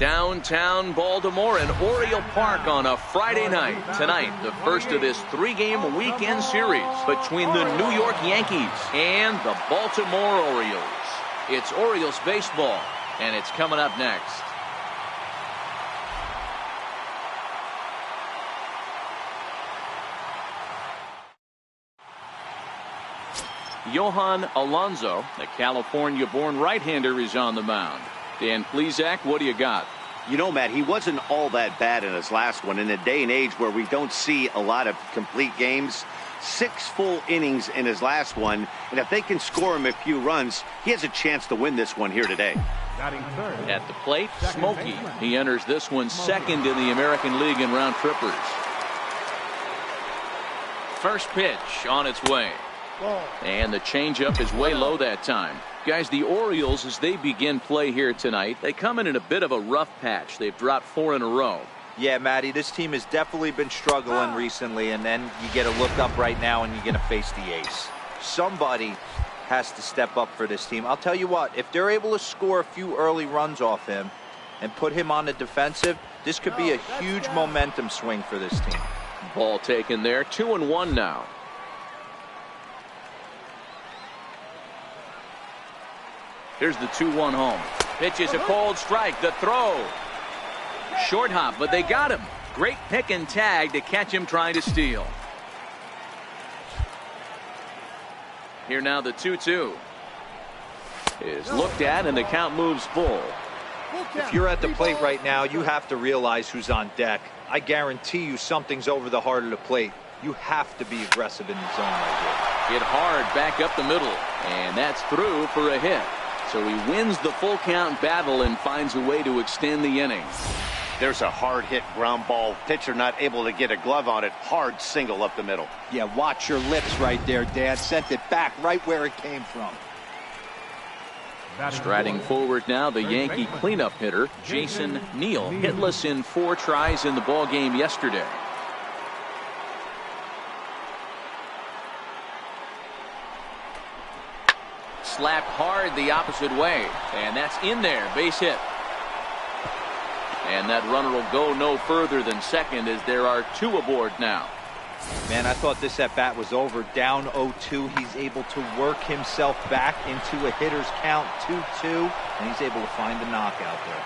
Downtown Baltimore and Oriole Park on a Friday night. Tonight, the first of this three-game weekend series between the New York Yankees and the Baltimore Orioles. It's Orioles baseball, and it's coming up next. Johan Alonso, the California-born right-hander, is on the mound. Dan Plesac, what do you got? You know, Matt, he wasn't all that bad in his last one. In a day and age where we don't see a lot of complete games, 6 full innings in his last one, and if they can score him a few runs, he has a chance to win this one here today. At the plate, Smokey. He enters this one second in the American League in round trippers. First pitch on its way. And the changeup is way low that time. Guys, the Orioles, as they begin play here tonight, they come in a bit of a rough patch. They've dropped 4 in a row. Yeah, Matty, this team has definitely been struggling recently, and then you get a look up right now and you're going to face the ace. Somebody has to step up for this team. I'll tell you what, if they're able to score a few early runs off him and put him on the defensive, this could be a huge momentum swing for this team. Ball taken there, 2-1 now. Here's the 2-1 home. Pitch is a cold strike. The throw. Short hop, but they got him. Great pick and tag to catch him trying to steal. Here now the 2-2 is looked at, and the count moves full. If you're at the plate right now, you have to realize who's on deck. I guarantee you something's over the heart of the plate. You have to be aggressive in the zone right here. Hit hard back up the middle, and that's through for a hit. So he wins the full count battle and finds a way to extend the inning. There's a hard hit ground ball. Pitcher not able to get a glove on it. Hard single up the middle. Yeah, watch your lips right there, Dad. Sent it back right where it came from. Striding forward now, the Yankee cleanup hitter, Jason Neal, hitless in 4 tries in the ball game yesterday. Slapped hard the opposite way, and that's in there. Base hit. And that runner will go no further than second as there are 2 aboard now. Man, I thought this at bat was over. Down 0-2. He's able to work himself back into a hitter's count, 2-2, and he's able to find the knockout there.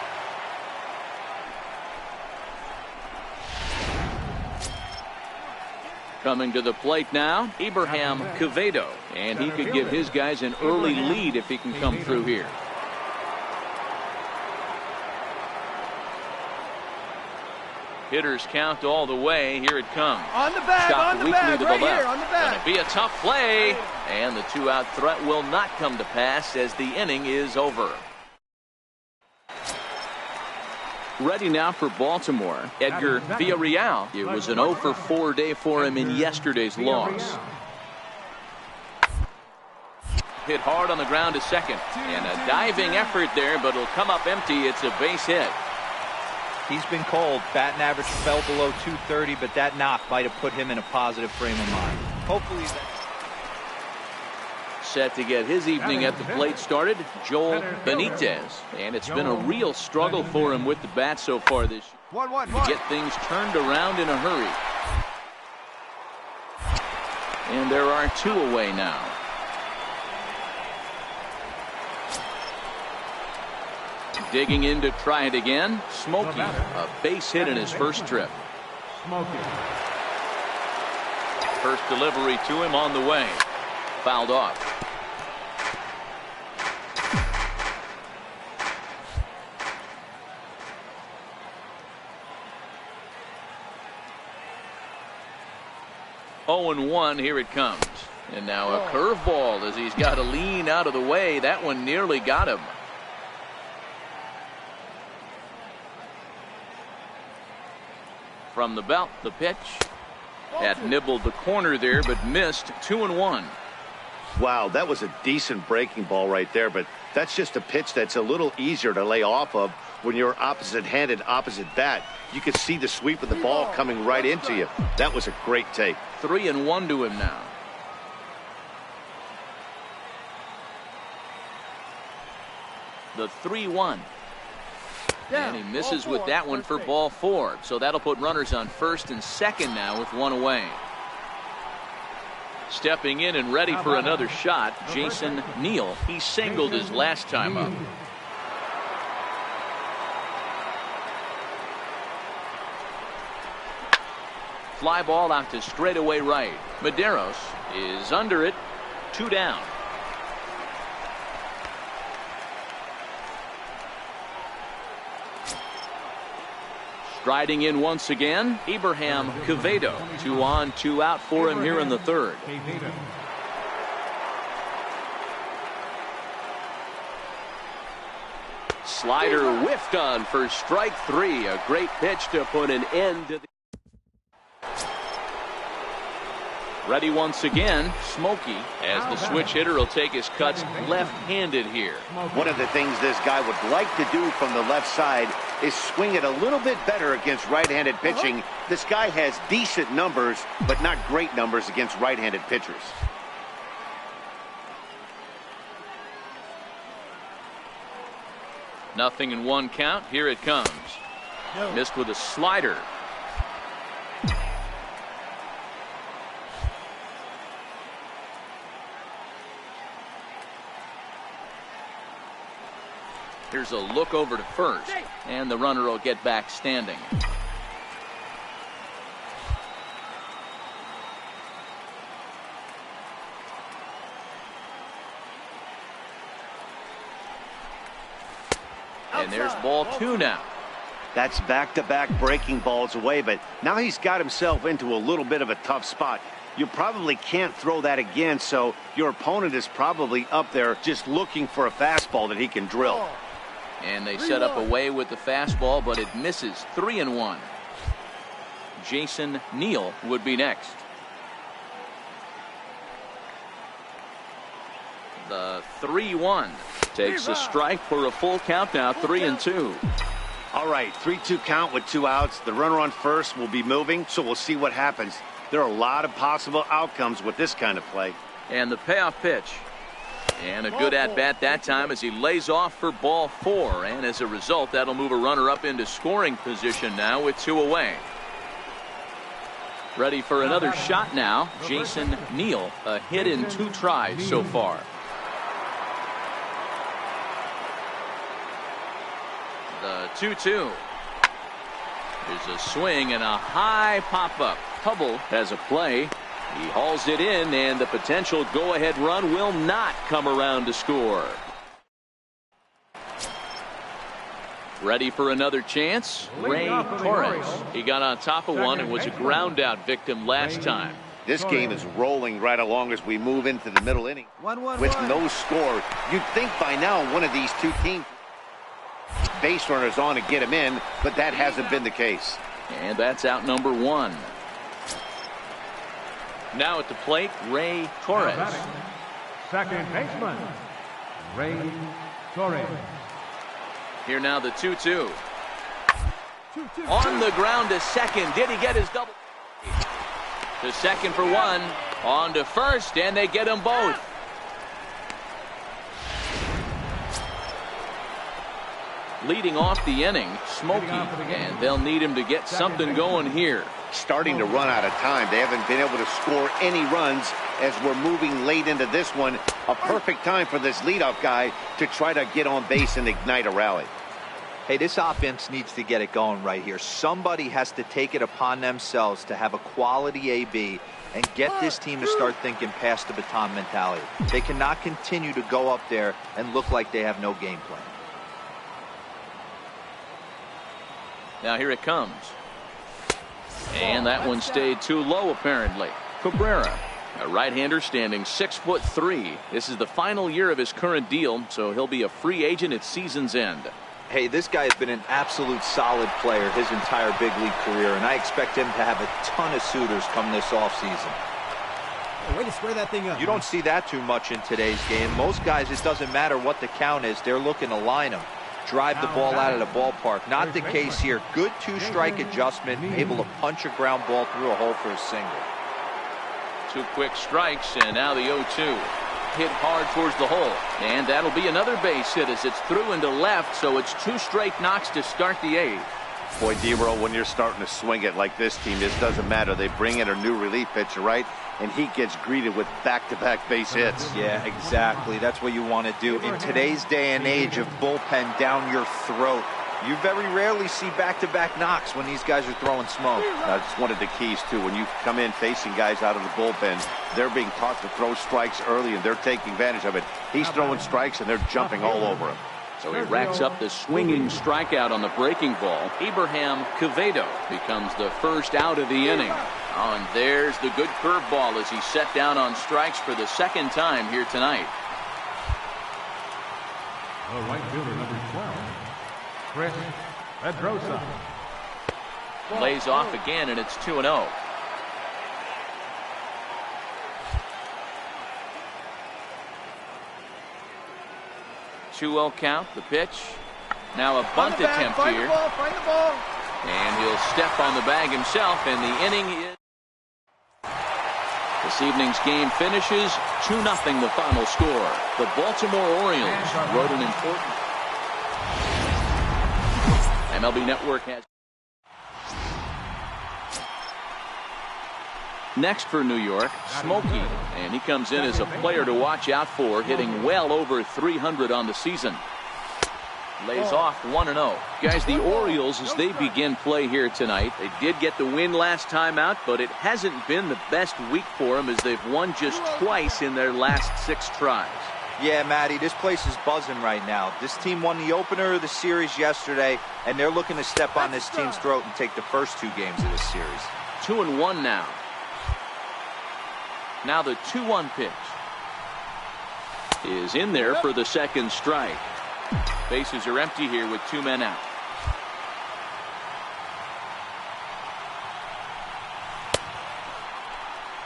Coming to the plate now, Abraham Quevedo, and he could give his guys an early lead if he can come through here. Hitters count all the way. Here it comes. On the bag, Shot on the weakly bag, to right the left. here, on the bag. Gonna be a tough play, and the 2-out threat will not come to pass as the inning is over. Ready now for Baltimore, Edgar Villarreal. It was an 0-for-4 day for him in yesterday's loss. Hit hard on the ground to second, and a diving effort there, but it'll come up empty. It's a base hit. He's been cold. Batting average fell below 230, but that knock might have put him in a positive frame of mind. Hopefully that... Set to get his evening at the plate started, Joel Benitez. And it's been a real struggle for him with the bat so far this year. To get things turned around in a hurry. And there are 2 away now. Digging in to try it again, Smokey, a base hit in his first trip. First delivery to him on the way. Fouled off. Oh, and 1, here it comes. And now a curveball as he's got to lean out of the way. That one nearly got him. From the belt, the pitch. Had nibbled the corner there, but missed. 2-1. Wow, that was a decent breaking ball right there, but that's just a pitch that's a little easier to lay off of when you're opposite-handed, opposite bat. You could see the sweep of the ball coming right into you. That was a great take. 3-1 to him now. The 3-1. And he misses with that one for ball 4. So that'll put runners on first and second now with one away. Stepping in and ready for another shot, Jason Neal. He singled his last time up. Fly ball out to straightaway right. Medeiros is under it. 2 down. Striding in once again, Abraham Quevedo. 2 on, 2 out for him here in the third. Slider whiffed on for strike 3. A great pitch to put an end to the... Ready once again, Smokey, as the switch hitter will take his cuts left-handed here. One of the things this guy would like to do from the left side is swing it a little bit better against right-handed pitching. This guy has decent numbers, but not great numbers against right-handed pitchers. Nothing in 1 count. Here it comes. Missed with a slider. Here's a look over to first, and the runner will get back standing. And there's ball 2 now. That's back-to-back breaking balls away, but now he's got himself into a little bit of a tough spot. You probably can't throw that again, so your opponent is probably up there just looking for a fastball that he can drill. And they set up away with the fastball, but it misses. 3-1. Jason Neal would be next. The 3-1 takes a strike for a full count now. 3-2. All right, 3-2 count with 2 outs. The runner on first will be moving, so we'll see what happens. There are a lot of possible outcomes with this kind of play. And the payoff pitch. And a good at-bat that time as he lays off for ball 4. And as a result, that'll move a runner up into scoring position now with 2 away. Ready for another shot now. Jason Neal, a hit in 2 tries so far. The 2-2. There's a swing and a high pop-up. Hubble has a play. He hauls it in, and the potential go-ahead run will not come around to score. Ready for another chance? Ray Torres. He got on top of one and was a ground-out victim last time. This game is rolling right along as we move into the middle inning. With no score, you'd think by now one of these 2 teams base runners on to get him in, but that hasn't been the case. And that's out number 1. Now at the plate, Ray Torres. Second baseman, Ray Torres. Here now the 2-2. On the ground to second. Did he get his double? To second for 1. On to first, and they get them both. Leading off the inning, Smokey, and they'll need him to get something going here. Starting to run out of time. They haven't been able to score any runs as we're moving late into this one. A perfect time for this leadoff guy to try to get on base and ignite a rally. Hey, this offense needs to get it going right here. Somebody has to take it upon themselves to have a quality AB and get this team to start thinking past the baton mentality. They cannot continue to go up there and look like they have no game plan. Now here it comes. And that one stayed too low apparently. Cabrera, a right-hander standing 6'3". This is the final year of his current deal, so he'll be a free agent at season's end. Hey, this guy has been an absolute solid player his entire big league career, and I expect him to have a ton of suitors come this offseason. Way to square that thing up. You don't see that too much in today's game. Most guys, it doesn't matter what the count is, they're looking to line them. Drive the ball out of the ballpark. Not the case here. Good 2-strike adjustment, able to punch a ground ball through a hole for a single. 2 quick strikes, and now the 0-2. hit hard towards the hole. And that'll be another base hit as it's through into left, so it's 2 straight knocks to start the 8th. Boy, D-Roll, when you're starting to swing it like this team, it doesn't matter. They bring in a new relief pitcher, right? And he gets greeted with back-to-back base hits. Yeah, exactly. That's what you want to do. In today's day and age of bullpen down your throat, you very rarely see back-to-back knocks when these guys are throwing smoke. That's one of the keys, too. When you come in facing guys out of the bullpen, they're being taught to throw strikes early, and they're taking advantage of it. He's throwing strikes, and they're jumping all over him. So he racks up the swinging strikeout on the breaking ball. Abraham Quevedo becomes the first out of the inning. Oh, and there's the good curveball as he's set down on strikes for the second time here tonight. The right fielder, number 12, Chris Pedrosa. Lays off again, and it's 2-0. Count, the pitch. Now a bunt attempt here. Find the ball. And he'll step on the bag himself, and the inning is... This evening's game finishes 2-0 the final score. The Baltimore Orioles wrote an important... MLB Network has... Next for New York, Smokey, and he comes in as a player to watch out for, hitting well over 300 on the season. Lays off 1-0. Guys, the Orioles, as they begin play here tonight, they did get the win last time out, but it hasn't been the best week for them as they've won just twice in their last 6 tries. Yeah, Matty, this place is buzzing right now. This team won the opener of the series yesterday, and they're looking to step on this team's throat and take the first 2 games of this series. 2-1 now. Now the 2-1 pitch is in there for the second strike. Bases are empty here with 2 men out.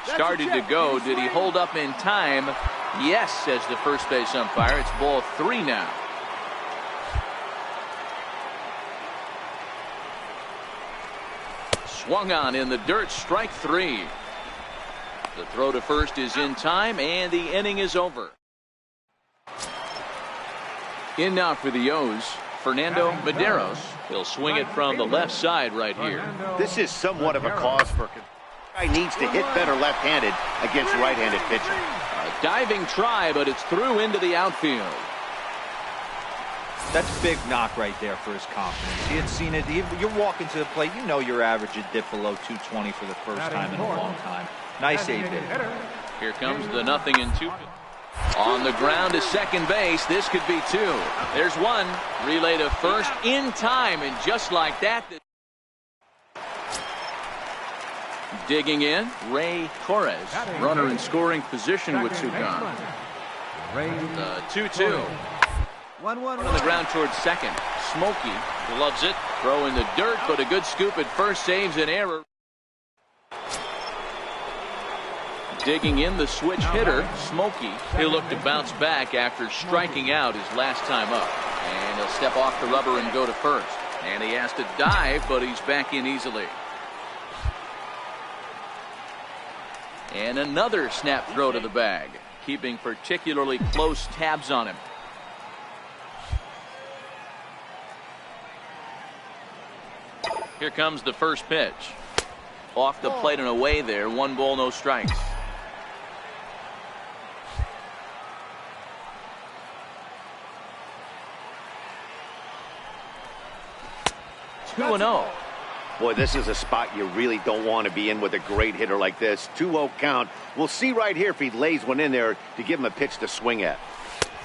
Started to go. Did he hold up in time? Yes, says the first base umpire. It's ball 3 now. Swung on in the dirt, strike 3. The throw to first is in time, and the inning is over. In now for the O's, Fernando Medeiros. He'll swing it from the left side right here. This is somewhat of a cause for... Guy needs to hit better left-handed against right-handed pitching. A diving try, but it's through into the outfield. That's a big knock right there for his confidence. He had seen it. You're walking to the plate. You know your average would dip below 220 for the first time in a long time. Nice save there. Here comes the 0-2. On the ground to second base. This could be 2. There's 1. Relay to first in time, and just like that. Digging in, Ray Torres. Runner in scoring position with 2 gone. The 2-2. 1-1. On the ground towards second. Smokey gloves it. Throw in the dirt, but a good scoop at first saves an error. Digging in, the switch hitter, Smokey. He'll look to bounce back after striking out his last time up. And he'll step off the rubber and go to first. And he has to dive, but he's back in easily. And another snap throw to the bag, keeping particularly close tabs on him. Here comes the first pitch. Off the plate and away there. 1 ball, no strikes. Two 2-0. Boy, this is a spot you really don't want to be in with a great hitter like this. 2-0 count. We'll see right here if he lays one in there to give him a pitch to swing at.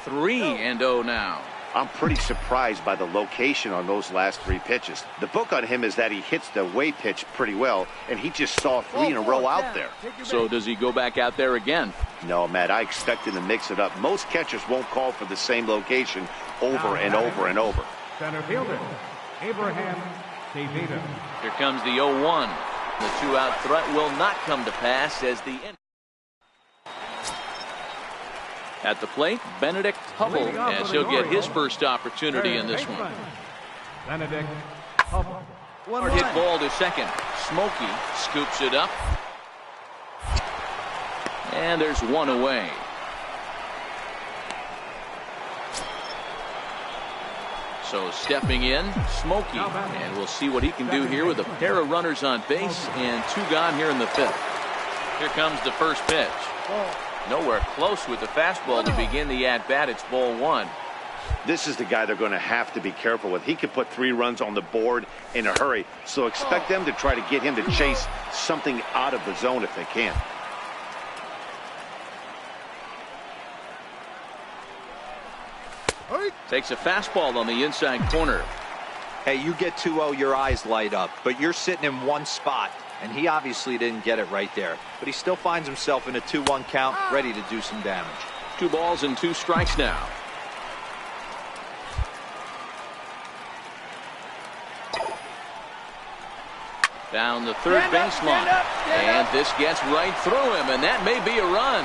3-0 now. I'm pretty surprised by the location on those last 3 pitches. The book on him is that he hits the away pitch pretty well, and he just saw 3 in a row out there. So does he go back out there again? No, Matt, I expect him to mix it up. Most catchers won't call for the same location over and over and over. Center fielder, Abraham Davido. Here comes the 0-1. The 2-out threat will not come to pass as the end. At the plate, Benedict Hubble, as he'll get his first opportunity in this one. Benedict Hubble. Hard hit ball to second. Smokey scoops it up. And there's one away. So stepping in, Smokey, and we'll see what he can do here with a pair of runners on base and 2 gone here in the 5th. Here comes the first pitch. Nowhere close with the fastball to begin the at-bat. It's ball 1. This is the guy they're going to have to be careful with. He could put 3 runs on the board in a hurry, so expect them to try to get him to chase something out of the zone if they can. Takes a fastball on the inside corner. Hey, you get 2-0, your eyes light up, but you're sitting in one spot, and he obviously didn't get it right there. But he still finds himself in a 2-1 count, ready to do some damage. 2 balls and 2 strikes now. Down the third baseline, and this gets right through him, and that may be a run.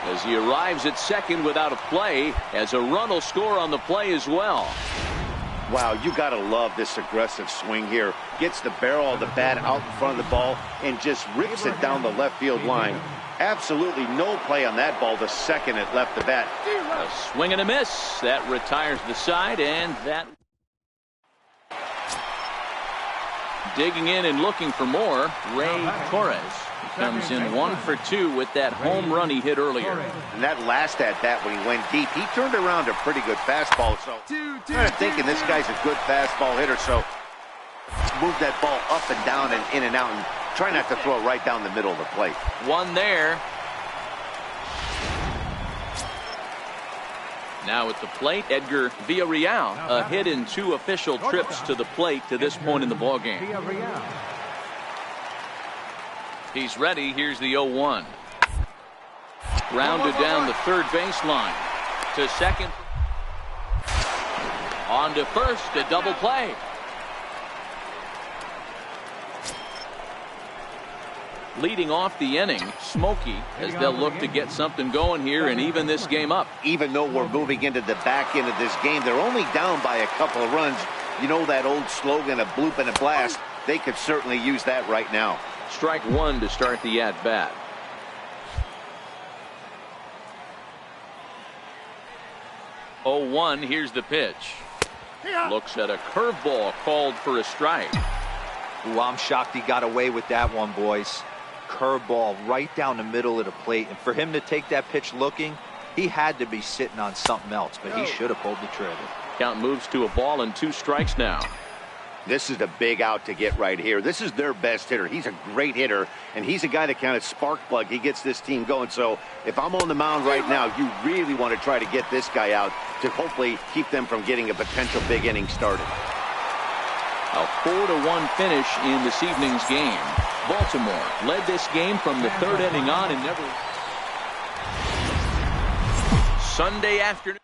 As he arrives at second without a play, as a run will score on the play as well. Wow, you got to love this aggressive swing here. Gets the barrel of the bat out in front of the ball and just rips it down the left field line. Absolutely no play on that ball the second it left the bat. A swing and a miss. That retires the side, and that... Digging in and looking for more, Ray Torres. He comes in 1 for 2 with that home run he hit earlier. And that last at bat when he went deep, he turned around a pretty good fastball. So I'm thinking this guy's a good fastball hitter. So move that ball up and down and in and out and try not to throw it right down the middle of the plate. 1 there. Now at the plate, Edgar Villarreal, a hit in 2 official trips to the plate to this point in the ballgame. He's ready. Here's the 0-1. Grounded down the third baseline. To second. On to first, a double play. Leading off the inning, Smokey, as they'll look to get something going here and even this game up. Even though we're moving into the back end of this game, they're only down by a couple of runs. You know that old slogan, a bloop and a blast. They could certainly use that right now. Strike 1 to start the at-bat. Oh, 1, here's the pitch. Looks at a curveball called for a strike. Ooh, I'm shocked he got away with that one, boys. Curveball right down the middle of the plate. And for him to take that pitch looking, he had to be sitting on something else, but he should have pulled the trigger. Count moves to a ball and 2 strikes now. This is the big out to get right here. This is their best hitter. He's a great hitter, and he's a guy that kind of spark plug. He gets this team going. So if I'm on the mound right now, you really want to try to get this guy out to hopefully keep them from getting a potential big inning started. A 4-1 finish in this evening's game. Baltimore led this game from the 3rd inning on and never... Sunday afternoon.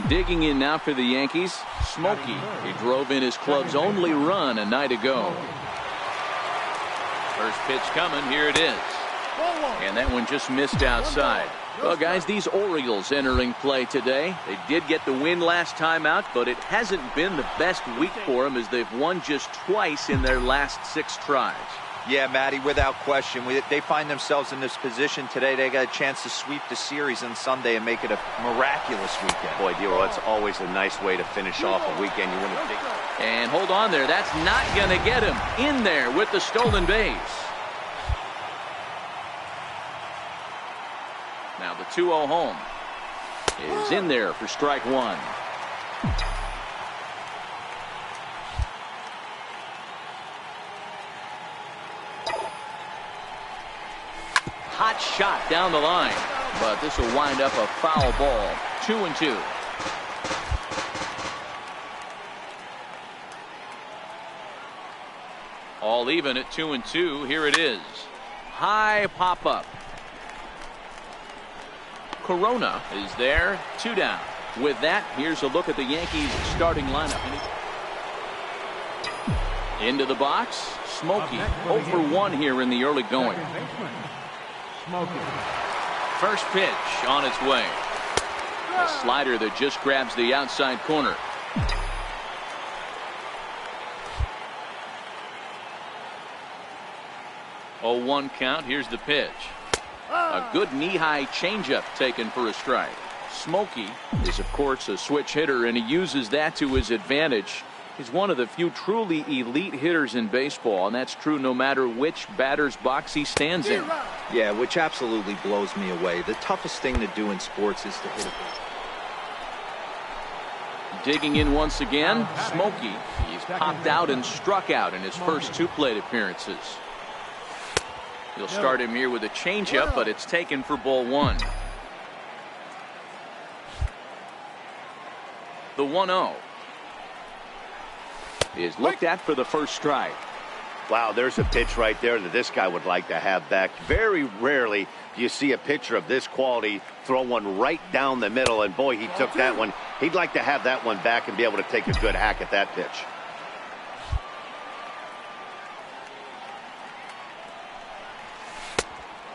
Digging in now for the Yankees, Smokey. He drove in his club's only run a night ago. First pitch coming, here it is. And that one just missed outside. Well, guys, these Orioles entering play today. They did get the win last time out, but it hasn't been the best week for them as they've won just twice in their last 6 tries. Yeah, Matty, without question. They find themselves in this position today. They got a chance to sweep the series on Sunday and make it a miraculous weekend. Boy, Dero, that's always a nice way to finish off a weekend. You want to take... And hold on there. That's not going to get him in there with the stolen base. Now the 2-0 home is in there for strike 1. Hot shot down the line, but this will wind up a foul ball. 2-2. All even at 2-2. Here it is. High pop up. Corona is there. 2 down. With that, here's a look at the Yankees starting lineup. Into the box. Smokey 0 for 1 here in the early going. First pitch on its way. A slider that just grabs the outside corner. Oh, 1 count. Here's the pitch. A good knee-high changeup taken for a strike. Smokey is, of course, a switch hitter, and he uses that to his advantage. He's one of the few truly elite hitters in baseball, and that's true no matter which batter's box he stands in. Yeah, which absolutely blows me away. The toughest thing to do in sports is to hit a ball. Digging in once again, Smokey. He's popped out and struck out in his first 2 plate appearances. He'll start him here with a changeup, but it's taken for ball 1. The 1-0 is looked at for the first strike. Wow, there's a pitch right there that this guy would like to have back. Very rarely do you see a pitcher of this quality throw one right down the middle, and boy, he took that one. He'd like to have that one back and be able to take a good hack at that pitch.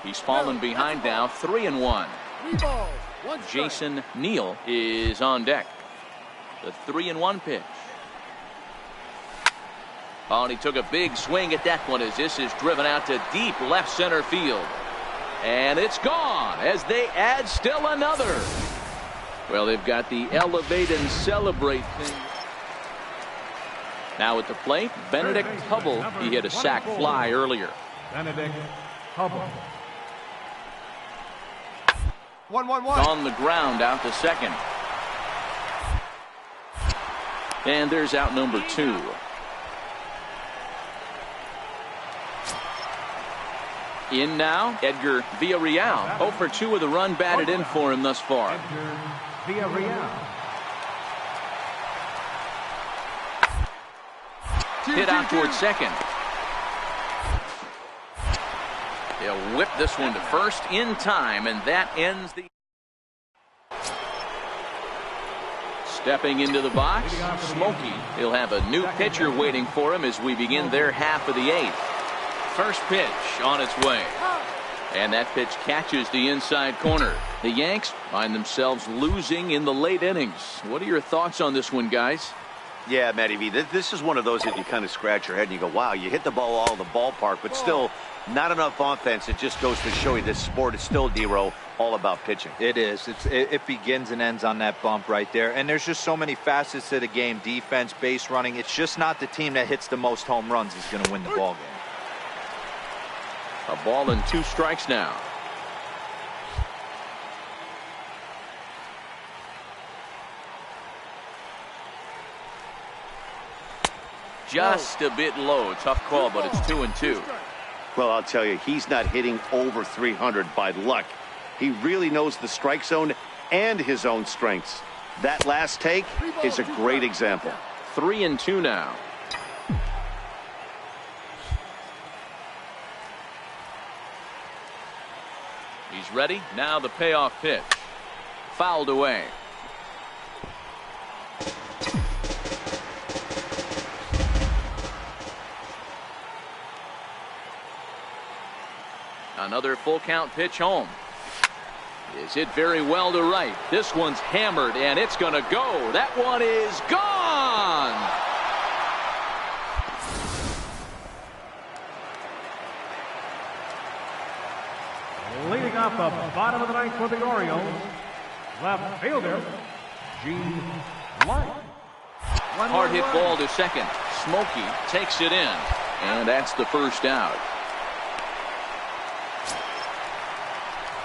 He's fallen behind now, 3-1. Jason Neal is on deck. The 3-1 pitch. Oh, and he took a big swing at that one as this is driven out to deep left center field. And it's gone as they add still another. Well, they've got the elevate and celebrate thing. Now at the plate, Benedict Hubble. He hit a sac fly earlier. Benedict Hubble. 1-1-1. On the ground out to second. And there's out number 2. In now, Edgar Villarreal. 0 for 2 with a run batted in for him thus far. Edgar Villarreal. Hit out towards second. They'll whip this one to first in time, and that ends the... Stepping into the box, Smokey. He'll have a new pitcher waiting for him as we begin their half of the 8th. First pitch on its way. And that pitch catches the inside corner. The Yanks find themselves losing in the late innings. What are your thoughts on this one, guys? Yeah, Matty V, this is one of those that you kind of scratch your head and you go, wow, you hit the ball all in the ballpark, but still not enough offense. It just goes to show you this sport is still, D-Row, all about pitching. It is. It begins and ends on that bump right there. And there's just so many facets to the game. Defense, base running. It's just not the team that hits the most home runs is going to win the ball game. A ball and 2 strikes now. Just a bit low. Tough call, but it's 2-2. Well, I'll tell you, he's not hitting over 300 by luck. He really knows the strike zone and his own strengths. That last take is a great example. 3-2 now. He's ready. Now the payoff pitch. Fouled away. Another full count pitch home. Is hit very well to right. This one's hammered and it's going to go. That one is gone. Leading off the bottom of the 9th for the Orioles, left fielder, Gene White. Hard hit ball to second. Smokey takes it in. And that's the first out.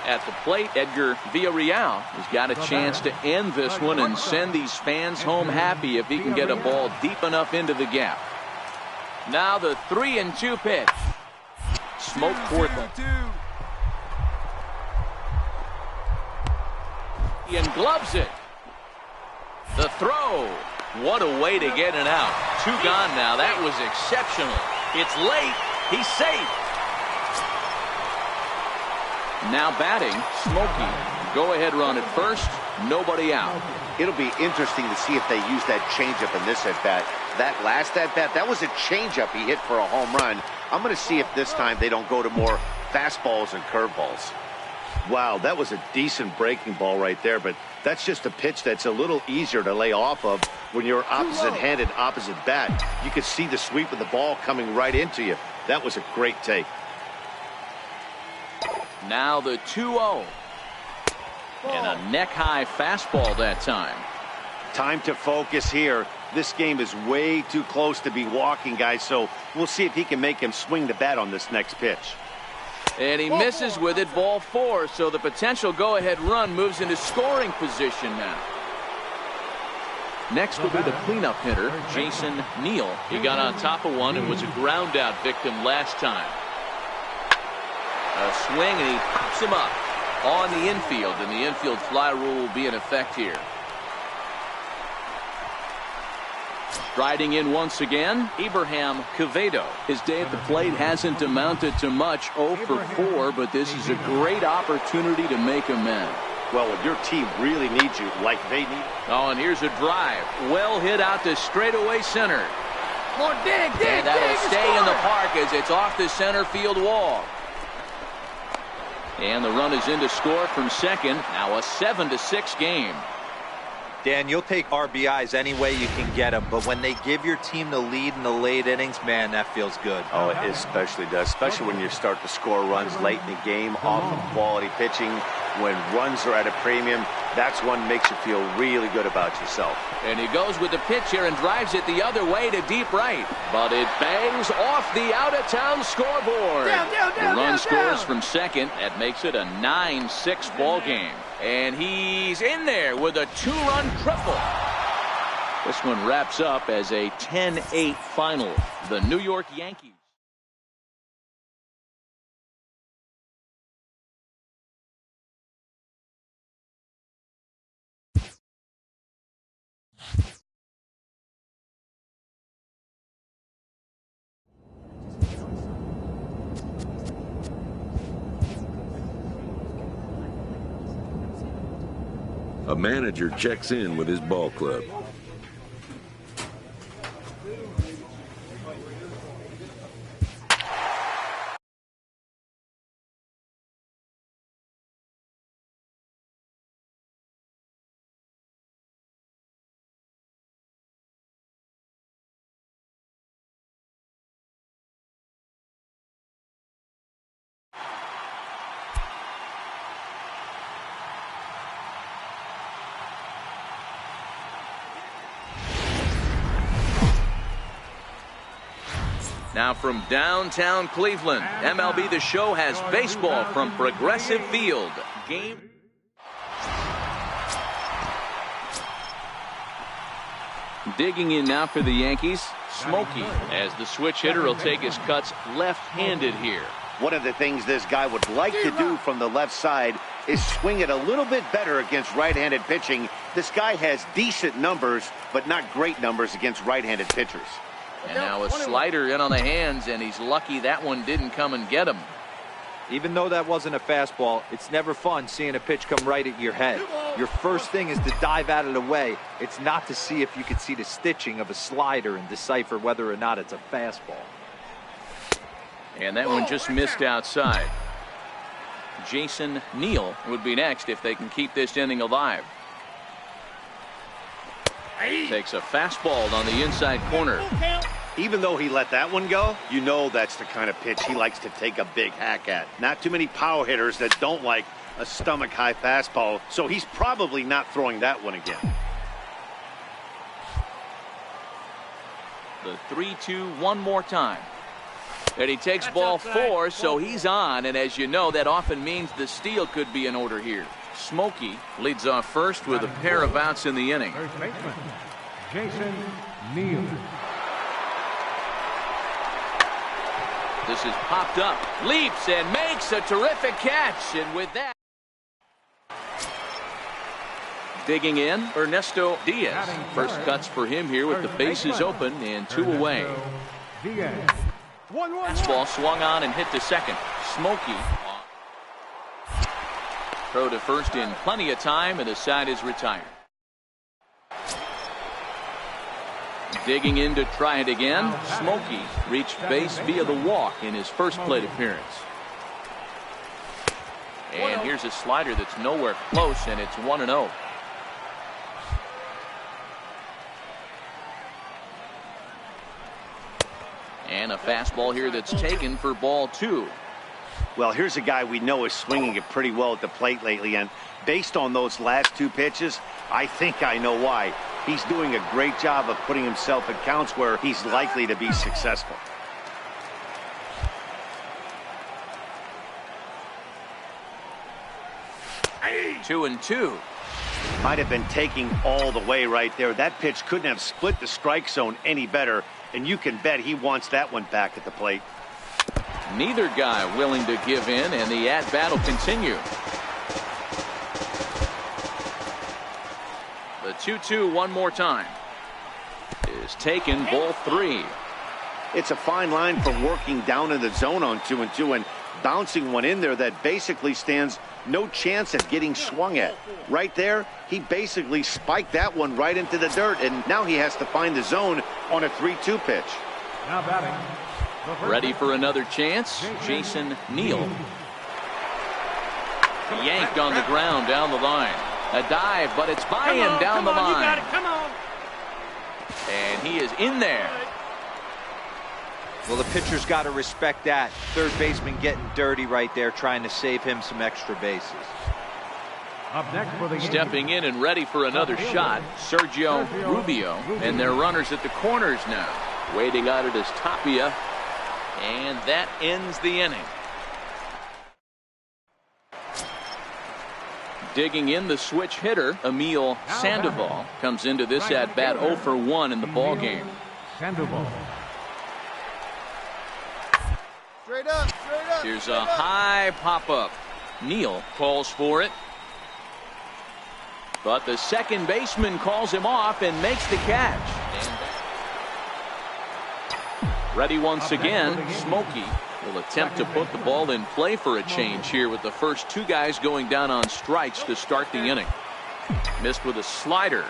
At the plate, Edgar Villarreal has got a chance to end this one and send these fans home happy if he can get a ball deep enough into the gap. Now the 3-2 pitch. Smoke Portland. And gloves it. The throw. What a way to get it out. 2 gone now. That was exceptional. It's late. He's safe. Now batting, Smokey. Go ahead run at first. Nobody out. It'll be interesting to see if they use that changeup in this at-bat. That last at-bat, that was a changeup he hit for a home run. I'm going to see if this time they don't go to more fastballs and curveballs. Wow, that was a decent breaking ball right there, but that's just a pitch that's a little easier to lay off of when you're opposite-handed, opposite bat. You could see the sweep of the ball coming right into you. That was a great take. Now the 2-0. And a neck-high fastball that time. Time to focus here. This game is way too close to be walking, guys, so we'll see if he can make him swing the bat on this next pitch. And he misses with it, ball 4, so the potential go-ahead run moves into scoring position now. Next will be the cleanup hitter, Jason Neal. He got on top of one and was a ground-out victim last time. A swing, and he pops him up on the infield, and the infield fly rule will be in effect here. Striding in once again, Abraham Quevedo. His day at the plate hasn't amounted to much, 0 for 4, but this is a great opportunity to make amends. Well, when your team really needs you like they need. Oh, and here's a drive. Well hit out to straightaway center. More dig, And that'll stay in the park as it's off the center field wall. And the run is in to score from second. Now a 7-6 game. Dan, you'll take RBIs any way you can get them, but when they give your team the lead in the late innings, man, that feels good. Oh, it especially does, especially when you start to score runs late in the game off of quality pitching. When runs are at a premium, that's one makes you feel really good about yourself. And he goes with the pitch here and drives it the other way to deep right. But it bangs off the out-of-town scoreboard. The run scores from second. That makes it a 9-6 ball game. And he's in there with a 2-run triple. This one wraps up as a 10-8 final. The New York Yankees. A manager checks in with his ball club. Now from downtown Cleveland, MLB The Show has baseball from Progressive Field. Game. Digging in now for the Yankees, Smokey, as the switch hitter will take his cuts left-handed here. One of the things this guy would like to do from the left side is swing it a little bit better against right-handed pitching. This guy has decent numbers, but not great numbers against right-handed pitchers. And now a slider in on the hands, and he's lucky that one didn't come and get him. Even though that wasn't a fastball, it's never fun seeing a pitch come right at your head. Your first thing is to dive out of the way. It's not to see if you can see the stitching of a slider and decipher whether or not it's a fastball. And that one just missed outside. Jason Neal would be next if they can keep this inning alive. Takes a fastball on the inside corner. Even though he let that one go, you know that's the kind of pitch he likes to take a big hack at. Not too many power hitters that don't like a stomach-high fastball, so he's probably not throwing that one again. The 3-2 one more time. And he takes ball 4, so he's on, and as you know, that often means the steal could be in order here. Smokey leads off first with a pair of outs in the inning. First baseman, Jason Neal. This is popped up, leaps and makes a terrific catch, and with that, digging in, Ernesto Diaz. First cuts for him here with the bases open and 2 away. Fastball swung on and hit to second. Smokey. Throw to first in plenty of time, and the side is retired. Digging in to try it again. Smokey reached base via the walk in his first plate appearance. And here's a slider that's nowhere close, and it's 1-0. And a fastball here that's taken for ball 2. Well, here's a guy we know is swinging it pretty well at the plate lately, and based on those last 2 pitches, I think I know why. He's doing a great job of putting himself in counts where he's likely to be successful. Two and two. Might have been taking all the way right there. That pitch couldn't have split the strike zone any better, and you can bet he wants that one back at the plate. Neither guy willing to give in, and the at-bat will continue. The 2-2 one more time is taken, ball 3. It's a fine line for working down in the zone on 2-2 and bouncing one in there that basically stands no chance at getting swung at. Right there, he basically spiked that one right into the dirt, and now he has to find the zone on a 3-2 pitch. Now batting. Ready for another chance, Jason Neal. Yanked on the ground down the line. A dive, but it's by him down the line. You got it, come on. And he is in there. Well, the pitcher's got to respect that. Third baseman getting dirty right there, trying to save him some extra bases. Up next for the Stepping in and ready for another shot, Sergio Rubio. And their runners at the corners now. Waiting on it is Tapia. And that ends the inning. Digging in, the switch hitter, Emil Sandoval, comes into this at-bat 0 for 1 in the ball game. Sandoval. Straight up, straight up. Here's a high pop-up. Neal calls for it. But the second baseman calls him off and makes the catch. Ready once again, Smokey will attempt to put the ball in play for a change here with the first 2 guys going down on strikes to start the inning. Missed with a slider.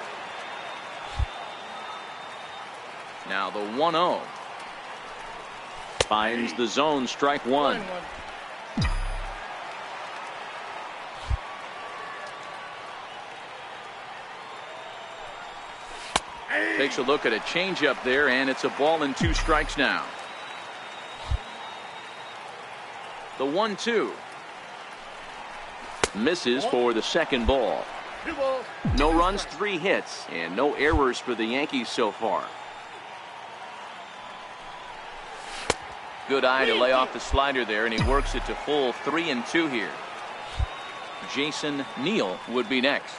Now the 1-0. Finds the zone, strike 1. Takes a look at a changeup there, and it's a ball and 2 strikes now. The 1-2. Misses for the second ball. No runs, 3 hits, and no errors for the Yankees so far. Good eye to lay off the slider there, and he works it to full 3-2 here. Jason Neal would be next.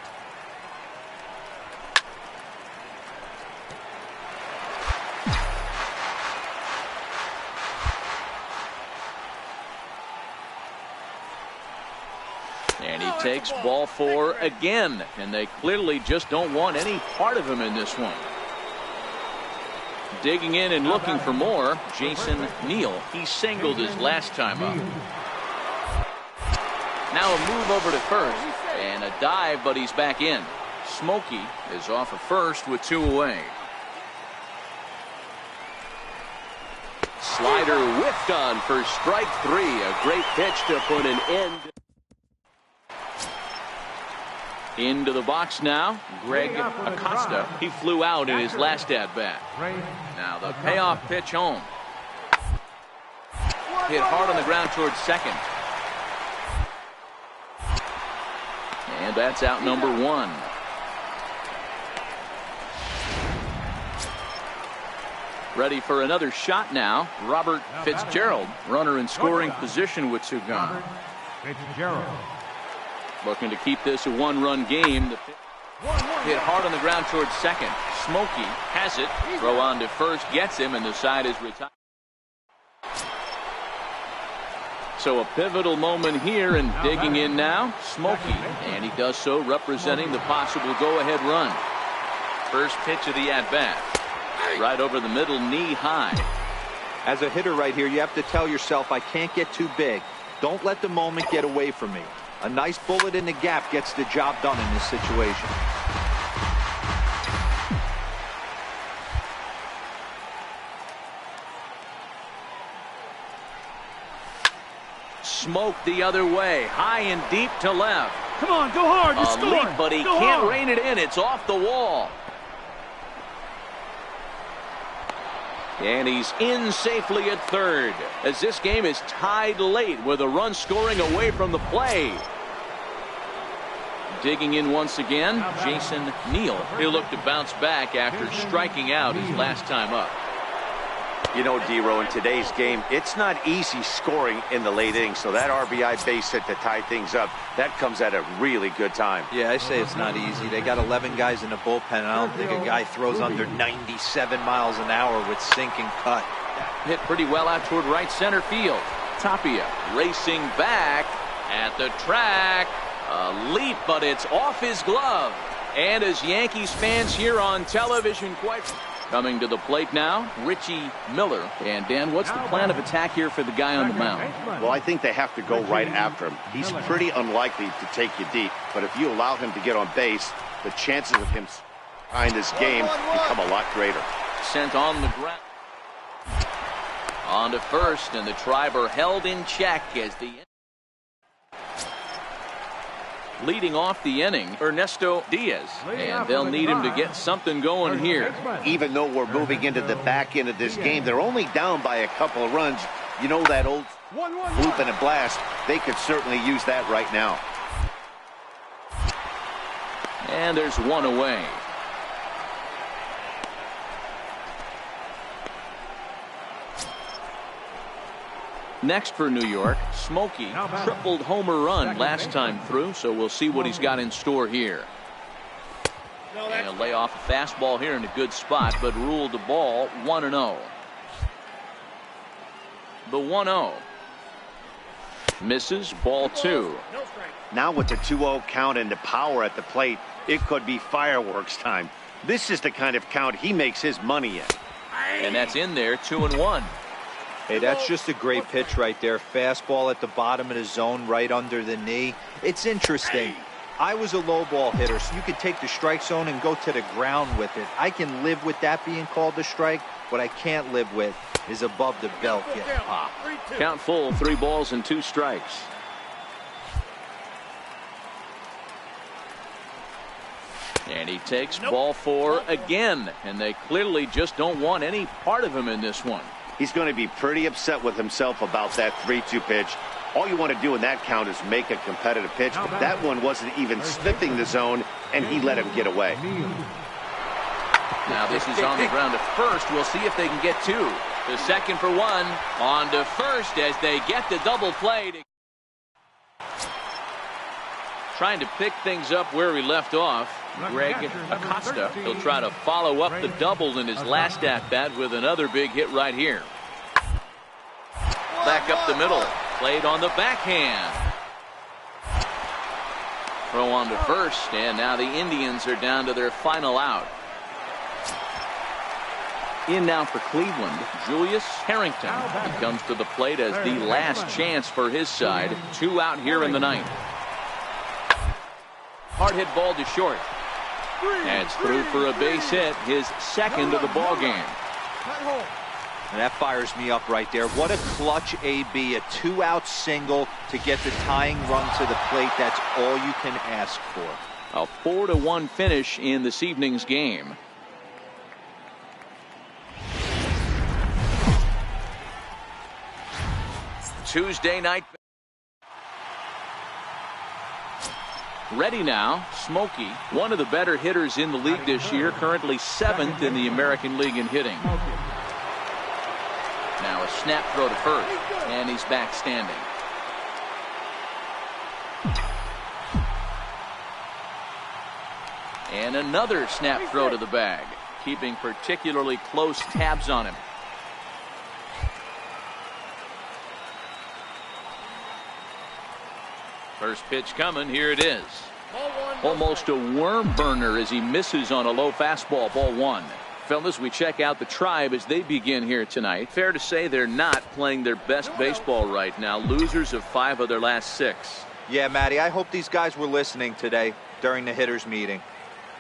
And he takes ball 4 again, and they clearly just don't want any part of him in this one. Digging in and looking for more, Jason Neal. He singled his last time up. Now a move over to first, and a dive, but he's back in. Smokey is off of first with 2 away. Slider whiffed on for strike 3. A great pitch to put an end. Into the box now, Greg Acosta. He flew out in his last at-bat. Now the payoff pitch home. Hit hard on the ground towards second. And that's out number 1. Ready for another shot now, Robert Fitzgerald. Runner in scoring position with 2 gone. Fitzgerald. Looking to keep this a 1-run game. The hit hard on the ground towards second. Smokey has it. Throw on to first, gets him, and the side is retired. So a pivotal moment here, and digging in now, Smokey. And he does so representing the possible go-ahead run. First pitch of the at-bat. Right over the middle, knee high. As a hitter right here, you have to tell yourself, I can't get too big. Don't let the moment get away from me. A nice bullet in the gap gets the job done in this situation. Smoke the other way, high and deep to left. Come on, go hard, you score. Leap, but he can't rein it in. It's off the wall. And he's in safely at third, as this game is tied late with a run scoring away from the play. Digging in once again, Jason Neal. He'll look to bounce back after striking out his last time up. You know, D-Row, in today's game, it's not easy scoring in the late innings, so that RBI base hit to tie things up, that comes at a really good time. Yeah, I say it's not easy. They got 11 guys in the bullpen, and I don't think a guy throws under 97 miles an hour with sink and cut. Hit pretty well out toward right center field. Tapia racing back at the track. A leap, but it's off his glove. And as Yankees fans here on television coming to the plate now, Richie Miller. And Dan, what's the plan of attack here for the guy on the mound? Well, I think they have to go right after him. He's pretty unlikely to take you deep, but if you allow him to get on base, the chances of him behind this game become a lot greater. Sent on the ground. On to first, and the Triber held in check as the leading off the inning, Ernesto Diaz, and they'll need him to get something going here. Even though we're moving into the back end of this game, they're only down by a couple of runs. You know, that old whoop and a blast, they could certainly use that right now. And there's one away. Next for New York, Smokey, tripled homer run last time through, so we'll see what he's got in store here. And he'll lay off a fastball here in a good spot, but ruled the ball 1-0. The 1-0. Misses, ball 2. Now with the 2-0 count and the power at the plate, it could be fireworks time. This is the kind of count he makes his money in. And that's in there, 2-1. Hey, that's just a great pitch right there. Fastball at the bottom of the zone, right under the knee. It's interesting. I was a low ball hitter, so you could take the strike zone and go to the ground with it. I can live with that being called a strike. What I can't live with is above the belt getting popped. Count full, 3 balls and 2 strikes. And he takes ball 4 again, and they clearly just don't want any part of him in this one. He's going to be pretty upset with himself about that 3-2 pitch. All you want to do in that count is make a competitive pitch, but that one wasn't even sniffing the zone, and he let him get away. Now this is on the ground to first. We'll see if they can get 2. The second for 1. On to first as they get the double play. Trying to pick things up where we left off. Greg Acosta. He'll try to follow up the double in his last at-bat with another big hit right here. Back up the middle. Played on the backhand. Throw on to first, and now the Indians are down to their final out. In now for Cleveland, Julius Harrington. He comes to the plate as the last chance for his side. 2 out here in the 9th. Hard hit ball to short. And it's through for a base hit, his second of the ball game. And that fires me up right there. What a clutch AB, a 2-out single to get the tying run to the plate. That's all you can ask for. A 4-1 finish in this evening's game. Tuesday night. Ready now, Smokey, one of the better hitters in the league this year, currently 7th in the American League in hitting. Now a snap throw to first, and he's back standing. And another snap throw to the bag, keeping particularly close tabs on him. First pitch coming, here it is. Almost a worm burner as he misses on a low fastball, ball 1. Fellas, we check out the Tribe as they begin here tonight. Fair to say they're not playing their best baseball right now. Losers of 5 of their last 6. Yeah, Matty, I hope these guys were listening today during the hitters meeting,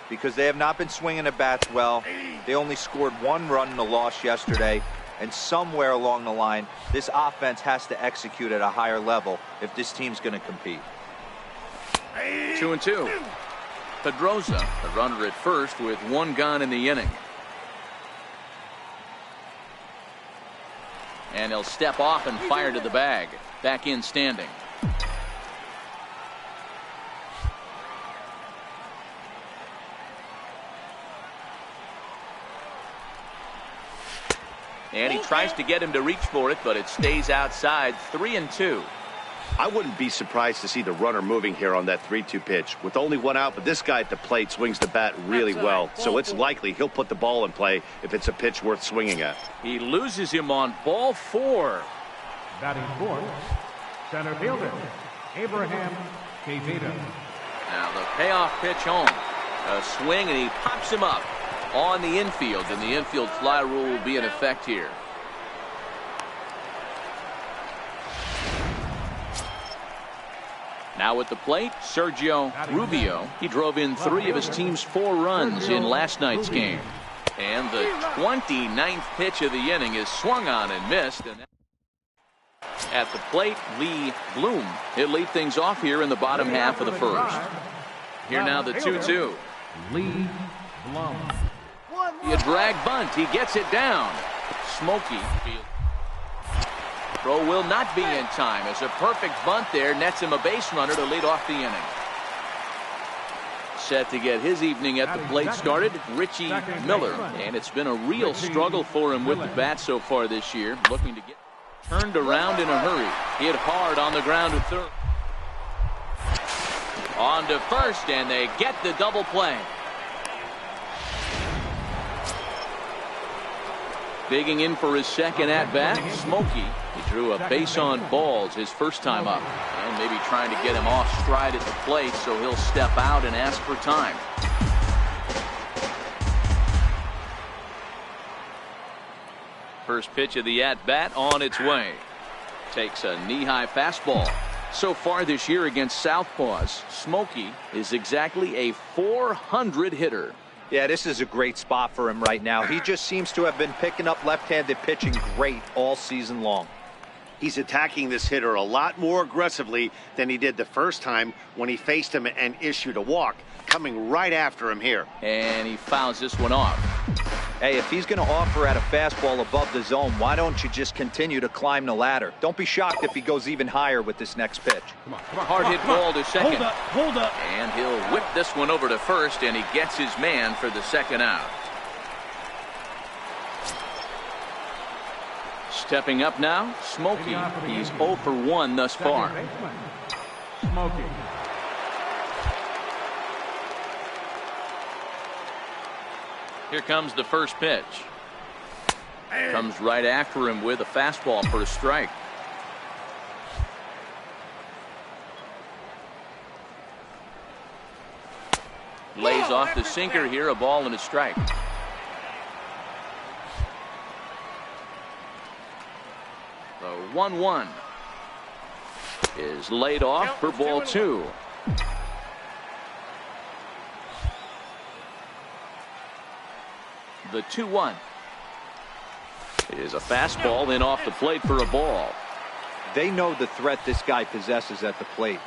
because they have not been swinging the bats well. They only scored 1 run in the loss yesterday, and somewhere along the line, this offense has to execute at a higher level if this team's going to compete. 2-2. Pedroza, the runner at first with 1 gone in the inning. And he'll step off and fire to the bag. Back in standing. And he tries to get him to reach for it, but it stays outside. 3-2. I wouldn't be surprised to see the runner moving here on that 3-2 pitch. With only one out, but this guy at the plate swings the bat really well. So it's likely he'll put the ball in play if it's a pitch worth swinging at. He loses him on ball 4. Batting fourth, center fielder, Abraham Quezada. Now the payoff pitch home. A swing, and he pops him up on the infield, and the infield fly rule will be in effect here. Now at the plate, Sergio Rubio. He drove in 3 of his team's 4 runs in last night's game. And the 29th pitch of the inning is swung on and missed. And at the plate, Lee Bloom. He'll lead things off here in the bottom half of the first. Here now the 2-2. Lee Bloom. A drag bunt. He gets it down. Smokey. Throw will not be in time as a perfect bunt there nets him a base runner to lead off the inning. Set to get his evening at the plate started, Richie Miller. And it's been a real struggle for him with the bat so far this year. Looking to get turned around in a hurry. Hit hard on the ground to third. On to first, and they get the double play. Digging in for his second at-bat, Smokey. He drew a base on balls his first time up. And maybe trying to get him off stride at the plate, so he'll step out and ask for time. First pitch of the at-bat on its way. Takes a knee-high fastball. So far this year against Southpaws, Smokey is exactly a .400 hitter. Yeah, this is a great spot for him right now. He just seems to have been picking up left-handed pitching great all season long. He's attacking this hitter a lot more aggressively than he did the first time when he faced him and issued a walk, coming right after him here. And he fouls this one off. Hey, if he's going to offer at a fastball above the zone, why don't you just continue to climb the ladder? Don't be shocked if he goes even higher with this next pitch. Hard hit ball to second. Hold up. And he'll whip this one over to first, and he gets his man for the second out. Stepping up now, Smokey. He's 0 for 1 thus far. Smokey. Here comes the first pitch. Comes right after him with a fastball for a strike. Lays off the sinker here, a ball and a strike. The 1-1 is laid off for ball 2. The 2-1 is a fastball in off the plate for a ball. They know the threat this guy possesses at the plate.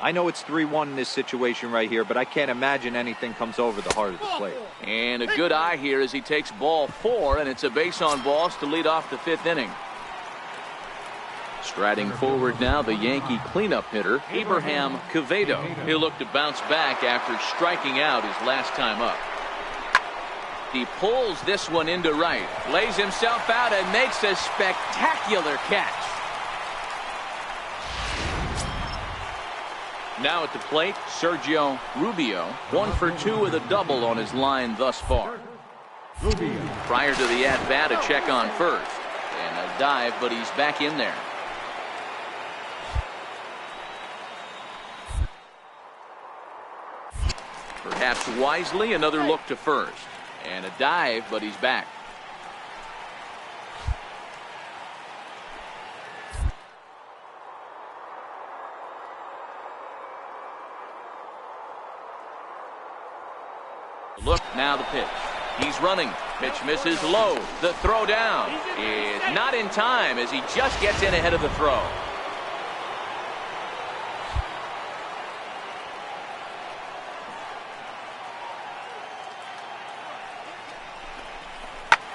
I know it's 3-1 in this situation right here, but I can't imagine anything comes over the heart of the plate. And a good eye here as he takes ball 4, and it's a base on balls to lead off the 5th inning. Striding forward now, the Yankee cleanup hitter, Abraham Quezada. He'll look to bounce back after striking out his last time up. He pulls this one into right, lays himself out and makes a spectacular catch. Now at the plate, Sergio Rubio, 1 for 2 with a double on his line thus far. Prior to the at-bat, a check on first. And a dive, but he's back in there. Perhaps wisely, another look to first. And a dive, but he's back. Look, now the pitch. He's running. Pitch misses low. The throw down is not in time as he just gets in ahead of the throw.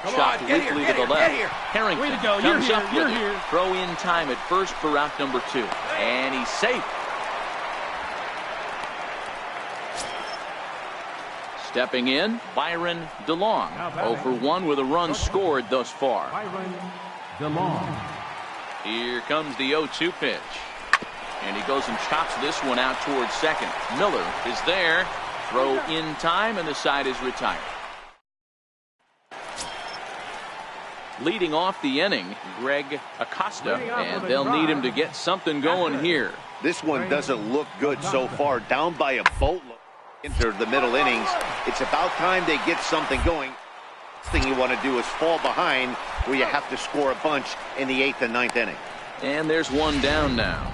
Shot weakly to the left. Harrington comes up with it. Throw in time at first for out number 2. And he's safe. Stepping in, Byron DeLong. 0 for 1 with a run scored thus far. Byron DeLong. Here comes the 0-2 pitch. And he goes and chops this one out towards second. Miller is there. Throw in time, and the side is retired. Leading off the inning, Greg Acosta, and they'll need him to get something going here. This one doesn't look good so far. Down by a boatload into the middle innings. It's about time they get something going. The thing you want to do is fall behind where you have to score a bunch in the 8th and 9th inning. And there's one down now.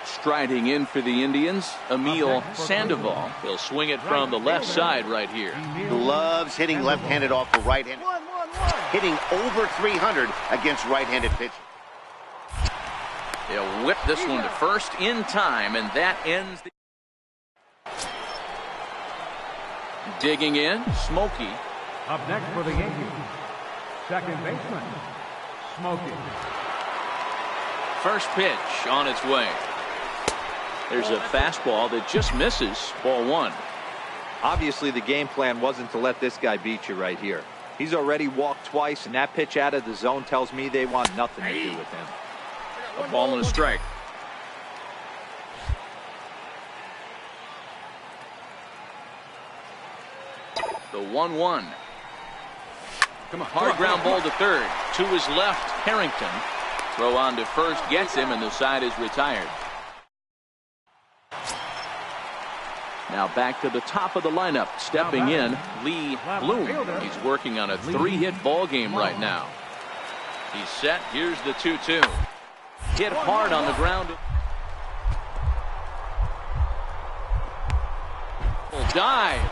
Striding in for the Indians, Emil Sandoval. He'll swing it from the left side right here. Loves hitting left-handed off the right-hand. Hitting over 300 against right-handed pitching. They'll whip this one to first in time, and that ends the... Digging in, Smokey. Up next for the Yankees, second baseman, Smokey. First pitch on its way. There's a fastball that just misses. Ball 1. Obviously, the game plan wasn't to let this guy beat you right here. He's already walked twice, and that pitch out of the zone tells me they want nothing to do with him. A ball and a strike. The 1-1. Hard ground ball to third. To his left, Harrington. Throw on to first gets him, and the side is retired. Now back to the top of the lineup. Stepping in, Lee Bloom. He's working on a 3-hit ball game right now. He's set. Here's the 2-2. Hit hard on the ground. Dive.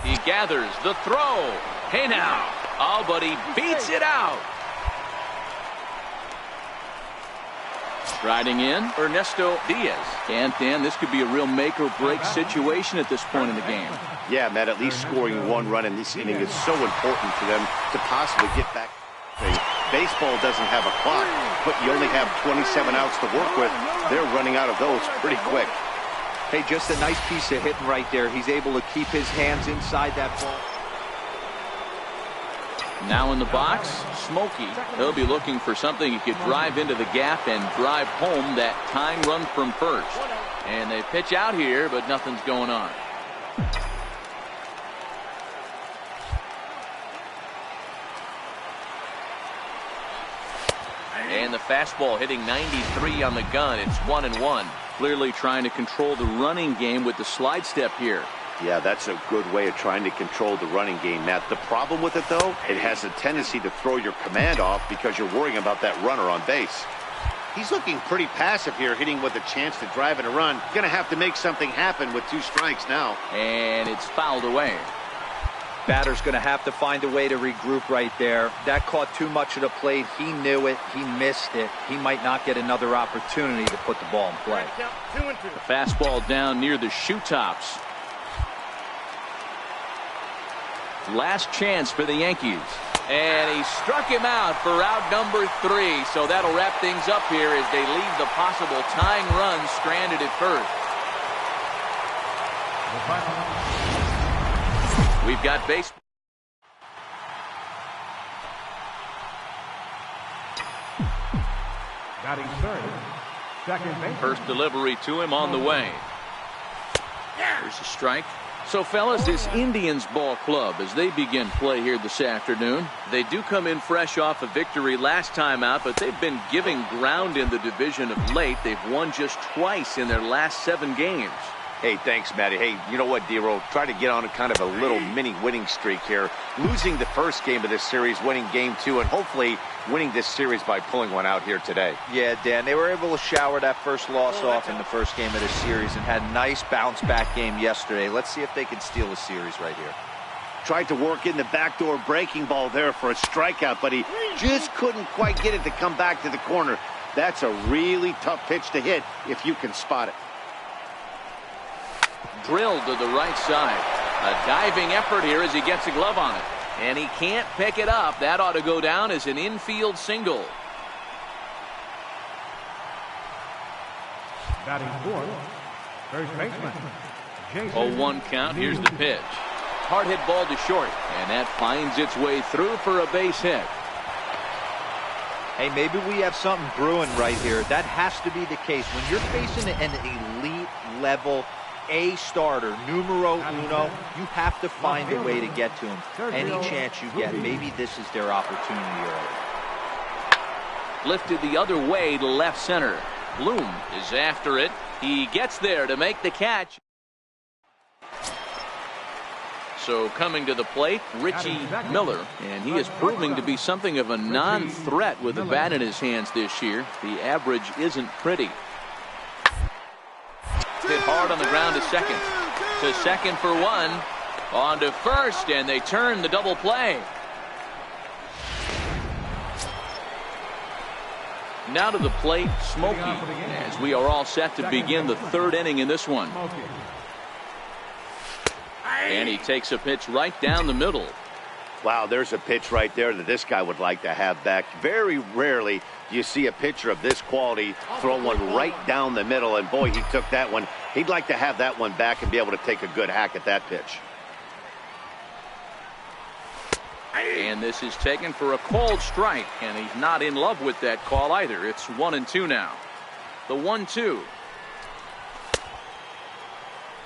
He gathers the throw. Hey now. Oh, but he beats it out. Striding in, Ernesto Diaz. And Dan, this could be a real make-or-break situation at this point in the game. Yeah, Matt, at least scoring 1 run in this inning is so important for them to possibly get back. Baseball doesn't have a clock, but you only have 27 outs to work with. They're running out of those pretty quick. Hey, just a nice piece of hitting right there. He's able to keep his hands inside that ball. Now in the box, Smokey. He'll be looking for something he could drive into the gap and drive home that tying run from first. And they pitch out here, but nothing's going on. And the fastball hitting 93 on the gun. It's 1-1. Clearly trying to control the running game with the slide step here. Yeah, that's a good way of trying to control the running game, Matt. The problem with it, though, it has a tendency to throw your command off because you're worrying about that runner on base. He's looking pretty passive here, hitting with a chance to drive and a run. Going to have to make something happen with 2 strikes now. And it's fouled away. Batter's going to have to find a way to regroup right there. That caught too much of the plate. He knew it. He missed it. He might not get another opportunity to put the ball in play. The fastball down near the shoe tops. Last chance for the Yankees. And he struck him out for out number 3. So that'll wrap things up here as they leave the possible tying run stranded at first. We've got baseball. Batting third, second base. First delivery to him on the way. There's a strike. So, fellas, this Indians ball club, as they begin play here this afternoon, they do come in fresh off a victory last time out, but they've been giving ground in the division of late. They've won just twice in their last 7 games. Hey, thanks, Matty. Hey, you know what, D-Roll? Try to get on a kind of a little mini winning streak here. Losing the first game of this series, winning game 2, and hopefully winning this series by pulling one out here today. Yeah, Dan, they were able to shower that first loss off in the first game of this series and had a nice bounce-back game yesterday. Let's see if they can steal the series right here. Tried to work in the backdoor breaking ball there for a strikeout, but he just couldn't quite get it to come back to the corner. That's a really tough pitch to hit if you can spot it. Drilled to the right side. A diving effort here as he gets a glove on it. And he can't pick it up. That ought to go down as an infield single. Batting fourth, first baseman, Jason. 0-1 count. Here's the pitch. Hard hit ball to short. And that finds its way through for a base hit. Hey, maybe we have something brewing right here. That has to be the case. When you're facing an elite level A starter, numero uno, you have to find a way to get to him. Any chance you get, maybe this is their opportunity early. Lifted the other way to left center. Bloom is after it. He gets there to make the catch. So coming to the plate, Richie Miller, and he is proving to be something of a non-threat with the bat in his hands this year. The average isn't pretty. Hit hard on the ground to second. To second for one. On to first, and they turn the double play. Now to the plate, Smokey, as we are all set to begin the third inning in this one. And he takes a pitch right down the middle. Wow, there's a pitch right there that this guy would like to have back. Very rarely do you see a pitcher of this quality throw one right down the middle, and boy, he took that one. He'd like to have that one back and be able to take a good hack at that pitch. And this is taken for a called strike, and he's not in love with that call either. It's 1-2 now. The 1-2.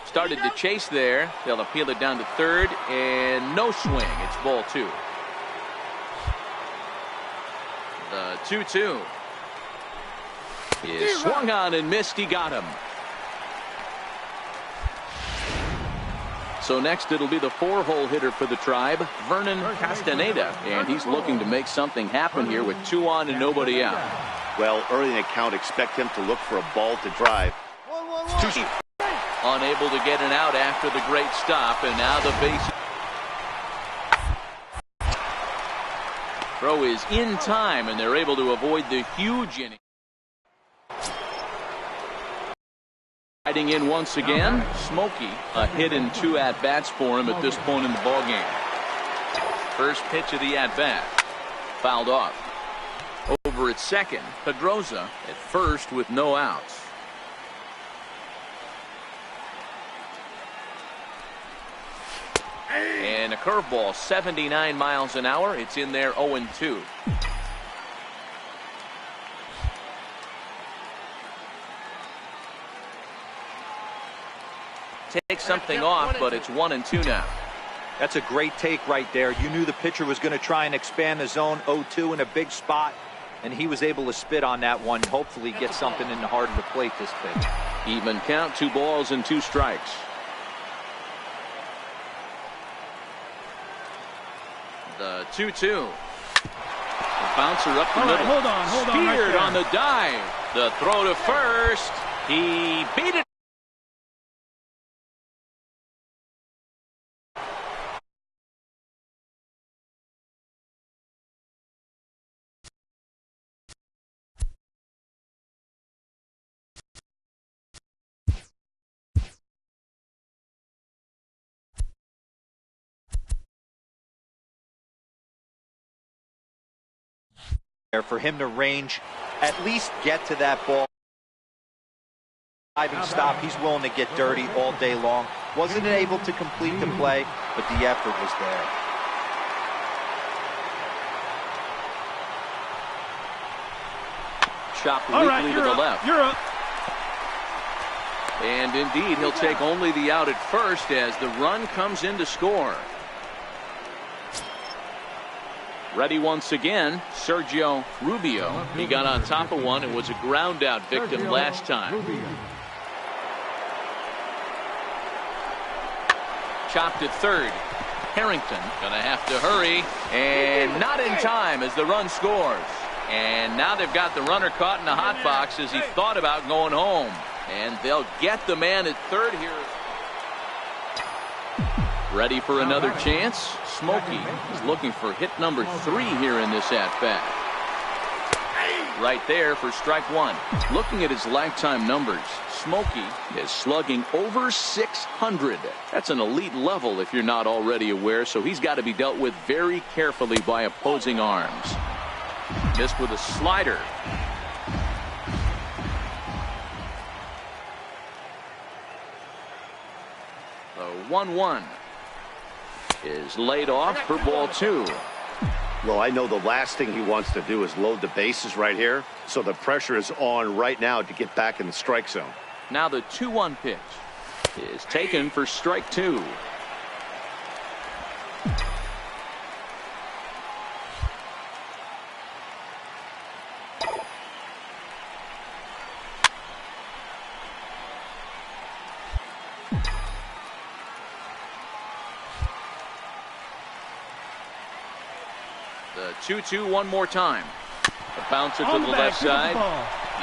Started to chase there. They'll appeal it down to third, and no swing. It's ball two. The 2-2 is swung on and missed. He got him. So next it'll be the 4-hole hitter for the Tribe, Vernon Castaneda, and he's looking to make something happen here with 2 on and nobody out. Well, early in the count, expect him to look for a ball to drive. Unable to get an out after the great stop, and now the base. Throw is in time, and they're able to avoid the huge inning. Riding in once again, Smokey. A hit and 2 at-bats for him at this point in the ballgame. First pitch of the at-bat. Fouled off. Over at second, Pedroza at first with no outs. And a curveball, 79 miles an hour. It's in there, 0-2. Take something off, but it's 1-2 now. That's a great take right there. You knew the pitcher was going to try and expand the zone. 0-2 in a big spot, and he was able to spit on that one. Hopefully get something in the heart of the plate this pitch. Even count, 2 balls and 2 strikes. The 2-2. The bouncer up the middle. Hold on. Speared on the dive. The throw to first. He beat it. For him to range, at least get to that ball. Diving stop, he's willing to get dirty all day long. Wasn't able to complete the play, but the effort was there. Chopped weakly to the left. You're up. And indeed, he'll take only the out at first as the run comes in to score. Ready once again, Sergio Rubio. He got on top of one and was a ground out victim last time. Chopped at third. Harrington gonna have to hurry, and not in time as the run scores. And now they've got the runner caught in the hot box as he thought about going home. And they'll get the man at third here. Ready for another chance. Smokey is looking for hit number 3 here in this at-bat. Right there for strike one. Looking at his lifetime numbers, Smokey is slugging over 600. That's an elite level if you're not already aware, so he's got to be dealt with very carefully by opposing arms. Missed with a slider. The 1-1 is laid off for ball two. Well, I know the last thing he wants to do is load the bases right here, so the pressure is on right now to get back in the strike zone. Now the 2-1 pitch is taken for strike two. The 2-2 one more time. The bouncer to the left side.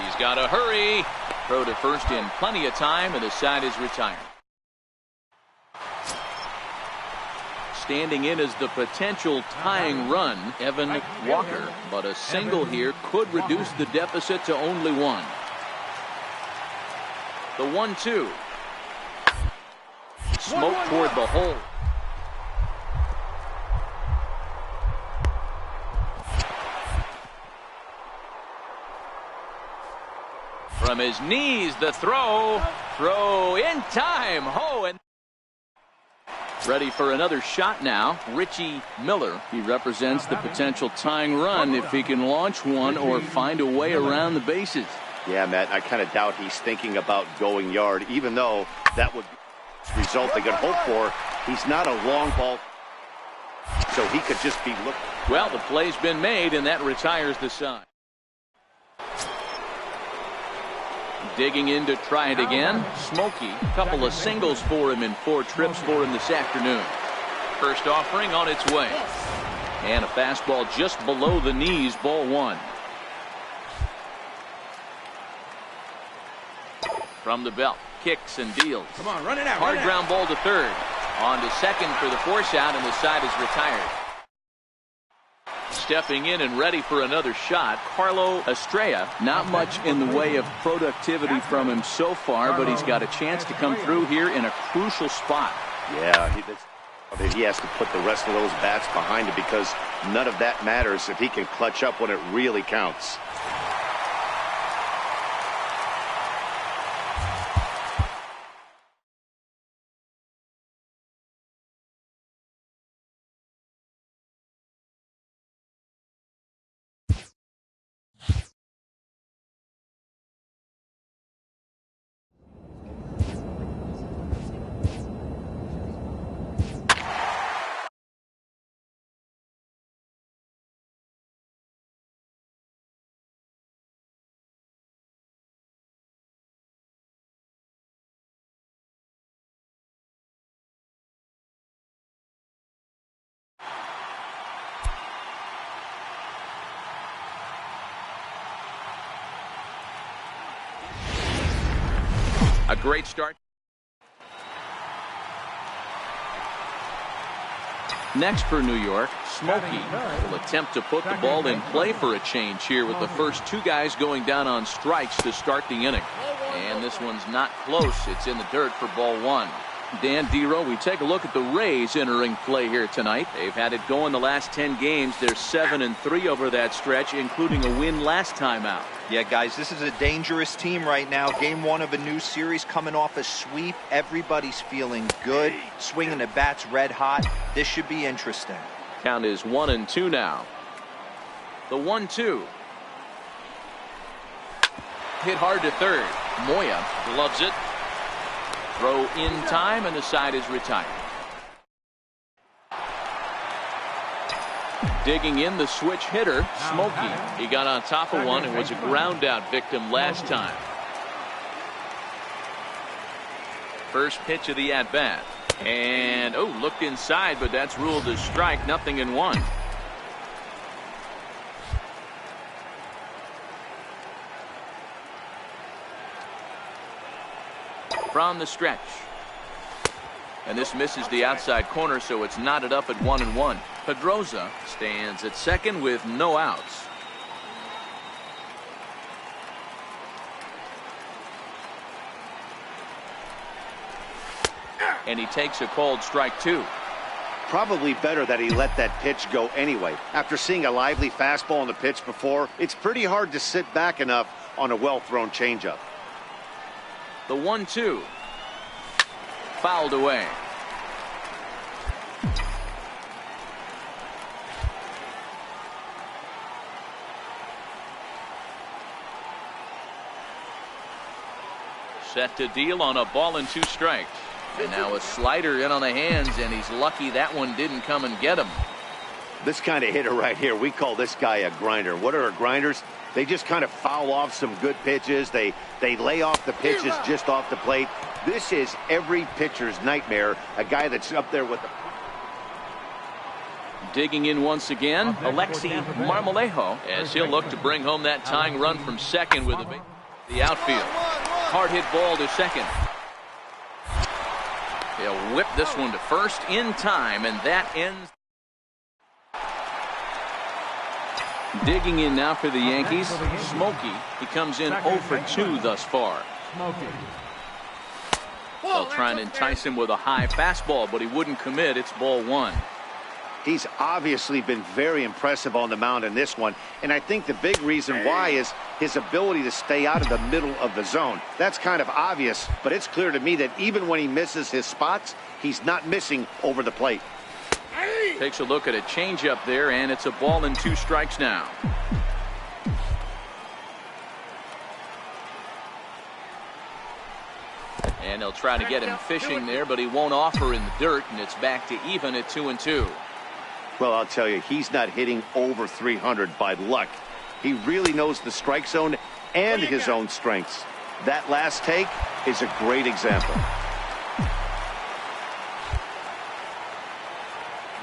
He's got to hurry. Throw to first in plenty of time, and the side is retired. Standing in as the potential tying run, Evan Walker. But a single here could reduce the deficit to only one. The 1-2. Smoke toward the hole. From his knees, the throw. Throw in time. Oh, and ready for another shot now. Richie Miller. He represents the potential tying run if he can launch one or find a way around the bases. Yeah, Matt, I kind of doubt he's thinking about going yard, even though that would be the result they could hope for. He's not a long ball, so he could just be looking. Well, the play's been made, and that retires the side. Digging in to try it again. Smokey, a couple of singles for him in 4 trips for him this afternoon. First offering on its way. And a fastball just below the knees, ball one. From the belt, kicks and deals. Come on, run it out. Hard ground ball to third. On to second for the force out, and the side is retired. Stepping in and ready for another shot, Carlo Estrella. Not much in the way of productivity from him so far, but he's got a chance to come through here in a crucial spot. Yeah, he has to put the rest of those bats behind him because none of that matters if he can clutch up when it really counts. A great start. Next for New York, Smokey will attempt to put the ball in play for a change here with the first 2 guys going down on strikes to start the inning. And this one's not close. It's in the dirt for ball one. Dan Dero, we take a look at the Rays entering play here tonight. They've had it going the last 10 games. They're 7-3 over that stretch, including a win last time out. Yeah, guys, this is a dangerous team right now. Game 1 of a new series coming off a sweep. Everybody's feeling good, swinging the bats red hot. This should be interesting. Count is 1-2 now. The 1-2. Hit hard to third. Moya gloves it. Throw in time, and the side is retired. Digging in, the switch hitter, Smokey. He got on top of one and was a ground out victim last time. First pitch of the at-bat. And, looked inside, but that's ruled as strike, 0-1. From the stretch. And this misses the outside corner, so it's knotted up at 1-1. Pedroza stands at second with no outs. and he takes a called strike 2. Probably better that he let that pitch go anyway. After seeing a lively fastball on the pitch before, it's pretty hard to sit back enough on a well-thrown changeup. The 1-2. Fouled away. Set to deal on a ball and 2 strikes. And now a slider in on the hands, and he's lucky that one didn't come and get him. This kind of hitter right here, we call this guy a grinder. What are grinders? They just kind of foul off some good pitches. They lay off the pitches just off the plate. This is every pitcher's nightmare, a guy that's up there with the... Digging in once again, Alexi Marmolejo, as he'll look to bring home that tying run from second with the outfield. Hard hit ball to second. He'll whip this one to first in time, and that ends. Digging in now for the Yankees, Smokey. He comes in 0 for 2 thus far. They'll try and entice him with a high fastball, but he wouldn't commit. It's ball 1. He's obviously been very impressive on the mound in this one, and I think the big reason why is his ability to stay out of the middle of the zone. That's kind of obvious, but it's clear to me that even when he misses his spots, he's not missing over the plate. Takes a look at a changeup there, and it's a ball and 2 strikes now. And they'll try to get him fishing there, but he won't offer in the dirt, and it's back to even at 2-2. Well, I'll tell you, he's not hitting over 300 by luck. He really knows the strike zone and his own strengths. That last take is a great example.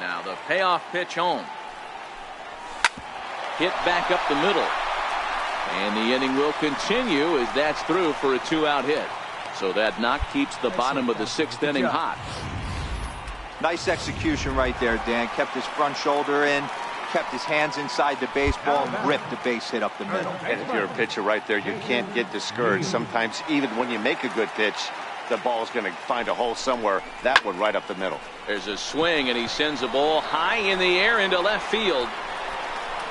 Now the payoff pitch home. Hit back up the middle. And the inning will continue as that's through for a 2-out hit. So that knock keeps the bottom of the 6th inning hot. Nice execution right there, Dan. Kept his front shoulder in, kept his hands inside the baseball, and ripped the base hit up the middle. And if you're a pitcher right there, you can't get discouraged. Sometimes even when you make a good pitch, the ball's going to find a hole somewhere. That one right up the middle. There's a swing, and he sends a ball high in the air into left field.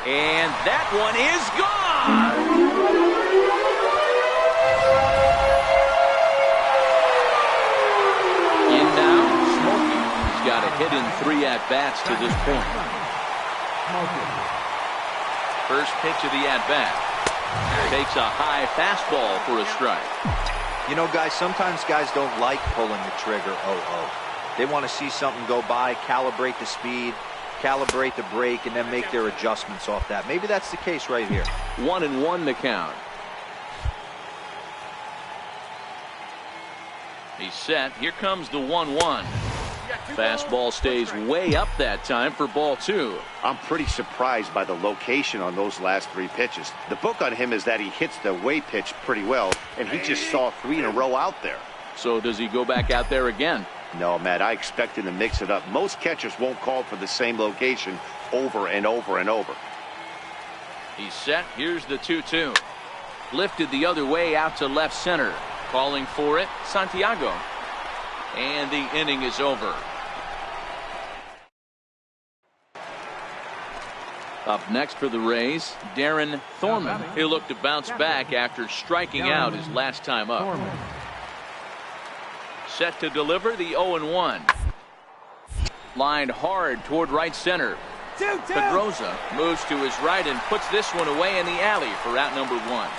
And that one is gone! Got a hit in 3 at-bats to this point. First pitch of the at-bat. Takes a high fastball for a strike. You know, guys, sometimes guys don't like pulling the trigger 0-0. They want to see something go by, calibrate the speed, calibrate the break, and then make their adjustments off that. Maybe that's the case right here. 1-1 the count. He's set. Here comes the 1-1. Fastball stays way up that time for ball 2. I'm pretty surprised by the location on those last 3 pitches. The book on him is that he hits the away pitch pretty well, and he just saw 3 in a row out there. So does he go back out there again? No, Matt, I expect him to mix it up. Most catchers won't call for the same location over and over and over. He's set. Here's the 2-2. Lifted the other way out to left center. Calling for it, Santiago. And the inning is over. Up next for the Rays, Darren Thorman. He'll look to bounce back after striking out his last time up. Set to deliver the 0-1. Lined hard toward right center. Pedroza moves to his right and puts this one away in the alley for out number 1.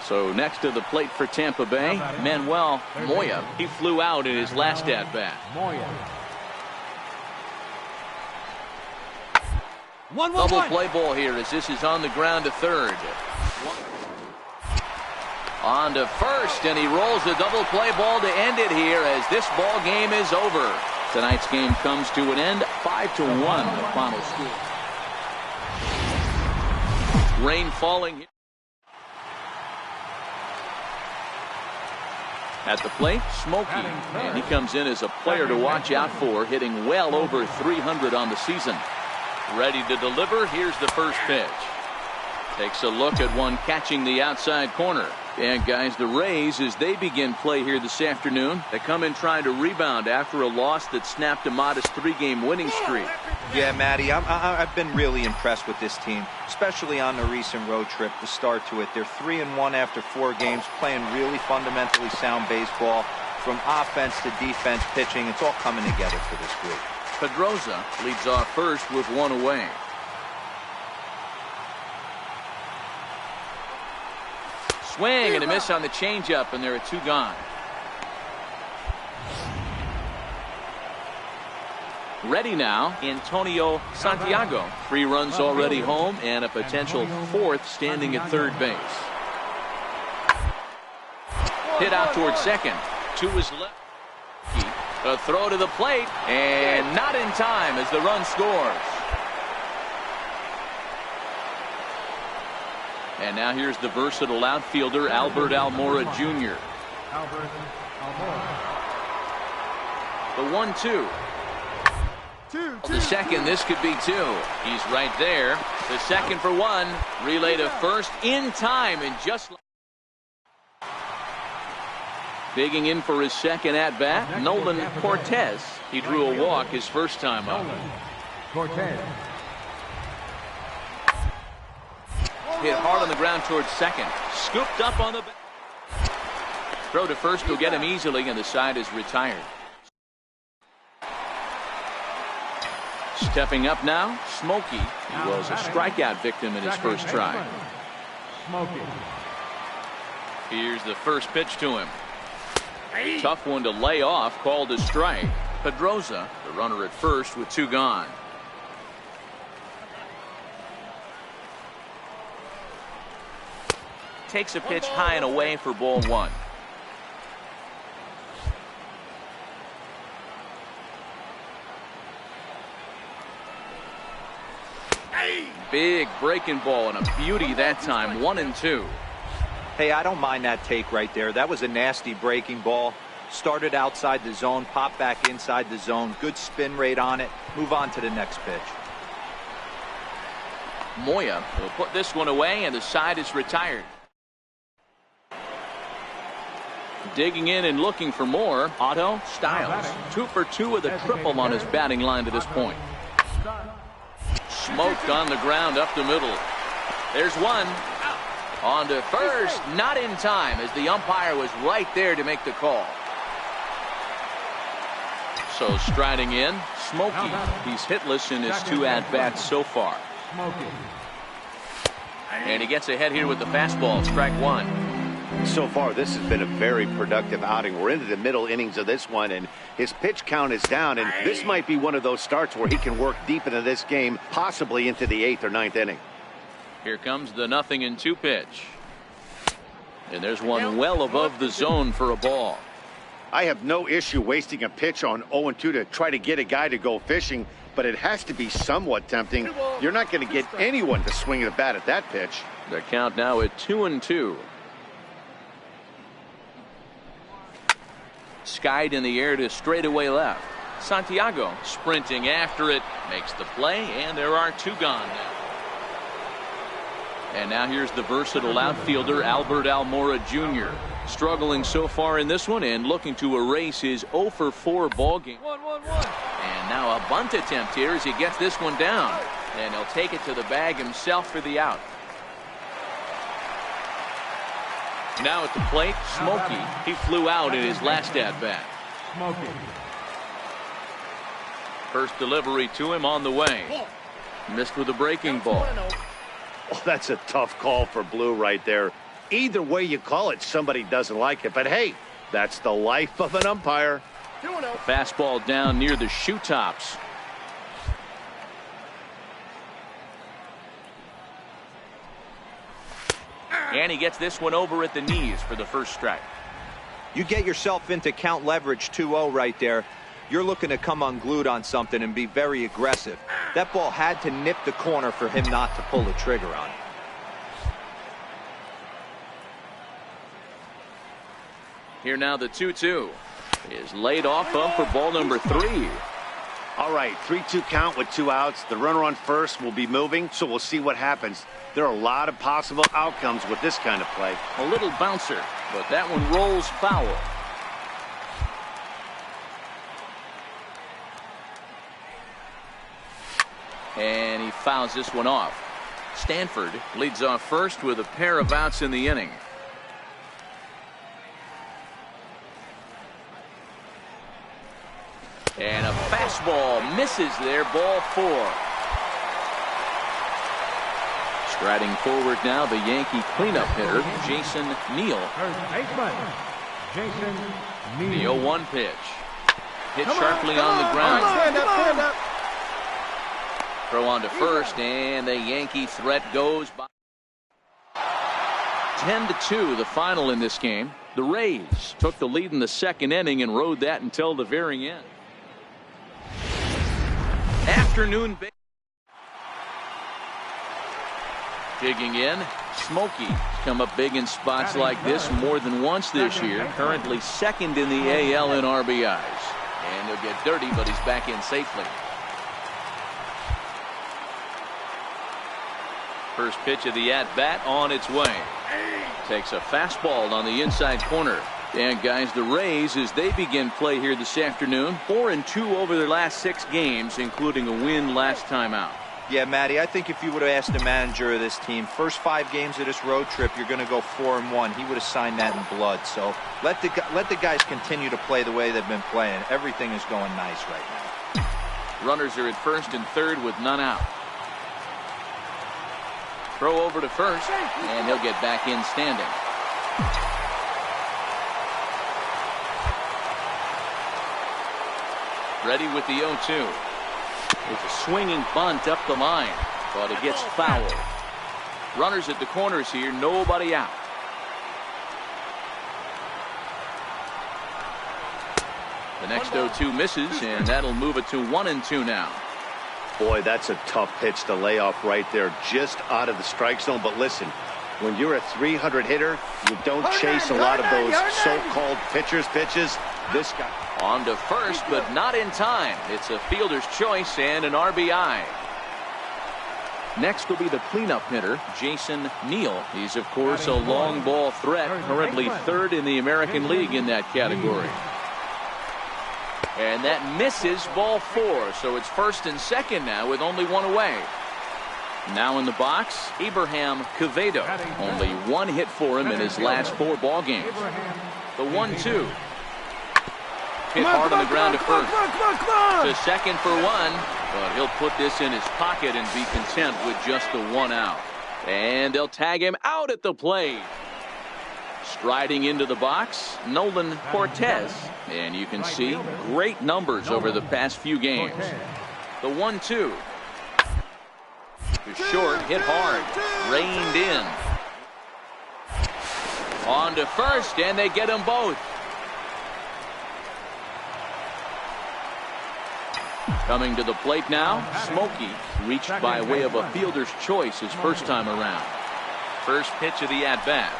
So next to the plate for Tampa Bay, Manuel Moya. He flew out in his last at-bat. Double play ball here as this is on the ground to third. On to first, and he rolls the double play ball to end it here as this ball game is over. Tonight's game comes to an end, 5-1 the final score. Rain falling. At the plate, Smokey, and he comes in as a player to watch out for, hitting well over 300 on the season. Ready to deliver. Here's the first pitch. Takes a look at one catching the outside corner. And guys, the Rays, as they begin play here this afternoon, they come in trying to rebound after a loss that snapped a modest 3-game winning streak. Yeah, Matty, I've been really impressed with this team, especially on the recent road trip to start to it. They're 3-1 after 4 games, playing really fundamentally sound baseball. From offense to defense, pitching, it's all coming together for this group. Pedroza leads off first with 1 away. Swing and a miss on the changeup, and there are 2 gone. Ready now, Antonio Santiago. 3 runs already home and a potential 4th standing at third base. Hit out towards second. 2 is left. A throw to the plate, and not in time as the run scores. And now here's the versatile outfielder, Albert Almora Jr. Albert Almora. The 1-2. The second, this could be 2. He's right there. The second for 1. Relay to first in time, and just digging in for his second at-bat, Nolan Cortez. He drew a walk his first time up. Cortez. Hit hard on the ground towards second. Scooped up on the throw to first will get him easily, and the side is retired. Stepping up now, Smokey. He was a strikeout victim in his first try. Smokey. Here's the first pitch to him. Tough one to lay off, called a strike. Pedroza, the runner at first with 2 gone. Takes a pitch high and away for ball 1. Big breaking ball and a beauty that time. 1-2. Hey, I don't mind that take right there. That was a nasty breaking ball. Started outside the zone, popped back inside the zone. Good spin rate on it. Move on to the next pitch. Moya will put this one away, and the side is retired. Digging in and looking for more, Otto Styles. 2 for 2 with a triple on his batting line to this point. Smoked on the ground up the middle. There's 1. On to first, not in time, as the umpire was right there to make the call. So striding in, Smokey. He's hitless in his 2 at-bats so far. And he gets ahead here with the fastball, strike 1. So far, this has been a very productive outing. We're into the middle innings of this one, and his pitch count is down, and this might be one of those starts where he can work deep into this game, possibly into the 8th or 9th inning. Here comes the 0-2 pitch. And there's one well above the zone for a ball. I have no issue wasting a pitch on 0-2 to try to get a guy to go fishing, but it has to be somewhat tempting. You're not going to get anyone to swing the bat at that pitch. The count now at 2-2. Skied in the air to straightaway left. Santiago sprinting after it, makes the play, and there are 2 gone now. And now here's the versatile outfielder, Albert Almora Jr. Struggling so far in this one and looking to erase his 0 for 4 ball game. 1-1-1. And now a bunt attempt here as he gets this one down. And he'll take it to the bag himself for the out. Now at the plate, Smokey. He flew out in his last at-bat. Smokey. First delivery to him on the way. Missed with a breaking ball. Oh, that's a tough call for Blue right there. Either way you call it, somebody doesn't like it. But hey, that's the life of an umpire. Fastball down near the shoe tops. And he gets this one over at the knees for the first strike. You get yourself into count leverage 2-0 right there. You're looking to come unglued on something and be very aggressive. That ball had to nip the corner for him not to pull the trigger on it. Here now the 2-2 is laid off for ball number 3. All right, 3-2 count with 2 outs. The runner on first will be moving, so we'll see what happens. There are a lot of possible outcomes with this kind of play. A little bouncer, but that one rolls foul. And he fouls this one off. Stanford leads off first with a pair of outs in the inning. And a fastball misses there, ball 4. Striding forward now, the Yankee cleanup hitter, Jason Neal. First baseman, Jason The Neal. 0-1 pitch. Hit sharply on the ground. Stand up, stand up. Throw on to first, and the Yankee threat goes by. 10-2, the final in this game. The Rays took the lead in the second inning and rode that until the very end. Afternoon. Digging in, Smokey come up big in spots like this more than once this year. Currently second in the AL in RBIs. And he'll get dirty, but he's back in safely. First pitch of the at-bat on its way. Takes a fastball on the inside corner. And guys, the Rays, as they begin play here this afternoon, 4-2 over their last 6 games, including a win last time out. Yeah, Matty, I think if you would have asked the manager of this team, first 5 games of this road trip, you're going to go 4-1. He would have signed that in blood. So let the guys continue to play the way they've been playing. Everything is going nice right now. Runners are at first and third with none out. Throw over to first, and he'll get back in standing. Ready with the 0-2. It's a swinging bunt up the line, but it gets fouled. Runners at the corners here, nobody out. The next 0-2 misses, and that'll move it to 1-2 now. Boy, that's a tough pitch to lay off right there, just out of the strike zone. But listen, when you're a 300 hitter, you don't chase a lot of those so-called pitcher's pitches. This guy on to first, but not in time. It's a fielder's choice and an RBI. Next will be the cleanup hitter, Jason Neal. He's, of course, a long ball threat, currently 3rd in the American League in that category. And that misses, ball 4, so it's first and second now with only 1 away. Now in the box, Abraham Quevedo. Only 1 hit for him in his last 4 ball games. The 1-2. Hit hard on the ground to first. To second for 1, but he'll put this in his pocket and be content with just the 1 out. And they'll tag him out at the plate. Striding into the box, Nolan Cortez. And you can see great numbers over the past few games. The 1-2. To short, hit hard, reined in. On to first, and they get them both. Coming to the plate now, Smokey reached by way of a fielder's choice his first time around. First pitch of the at-bat.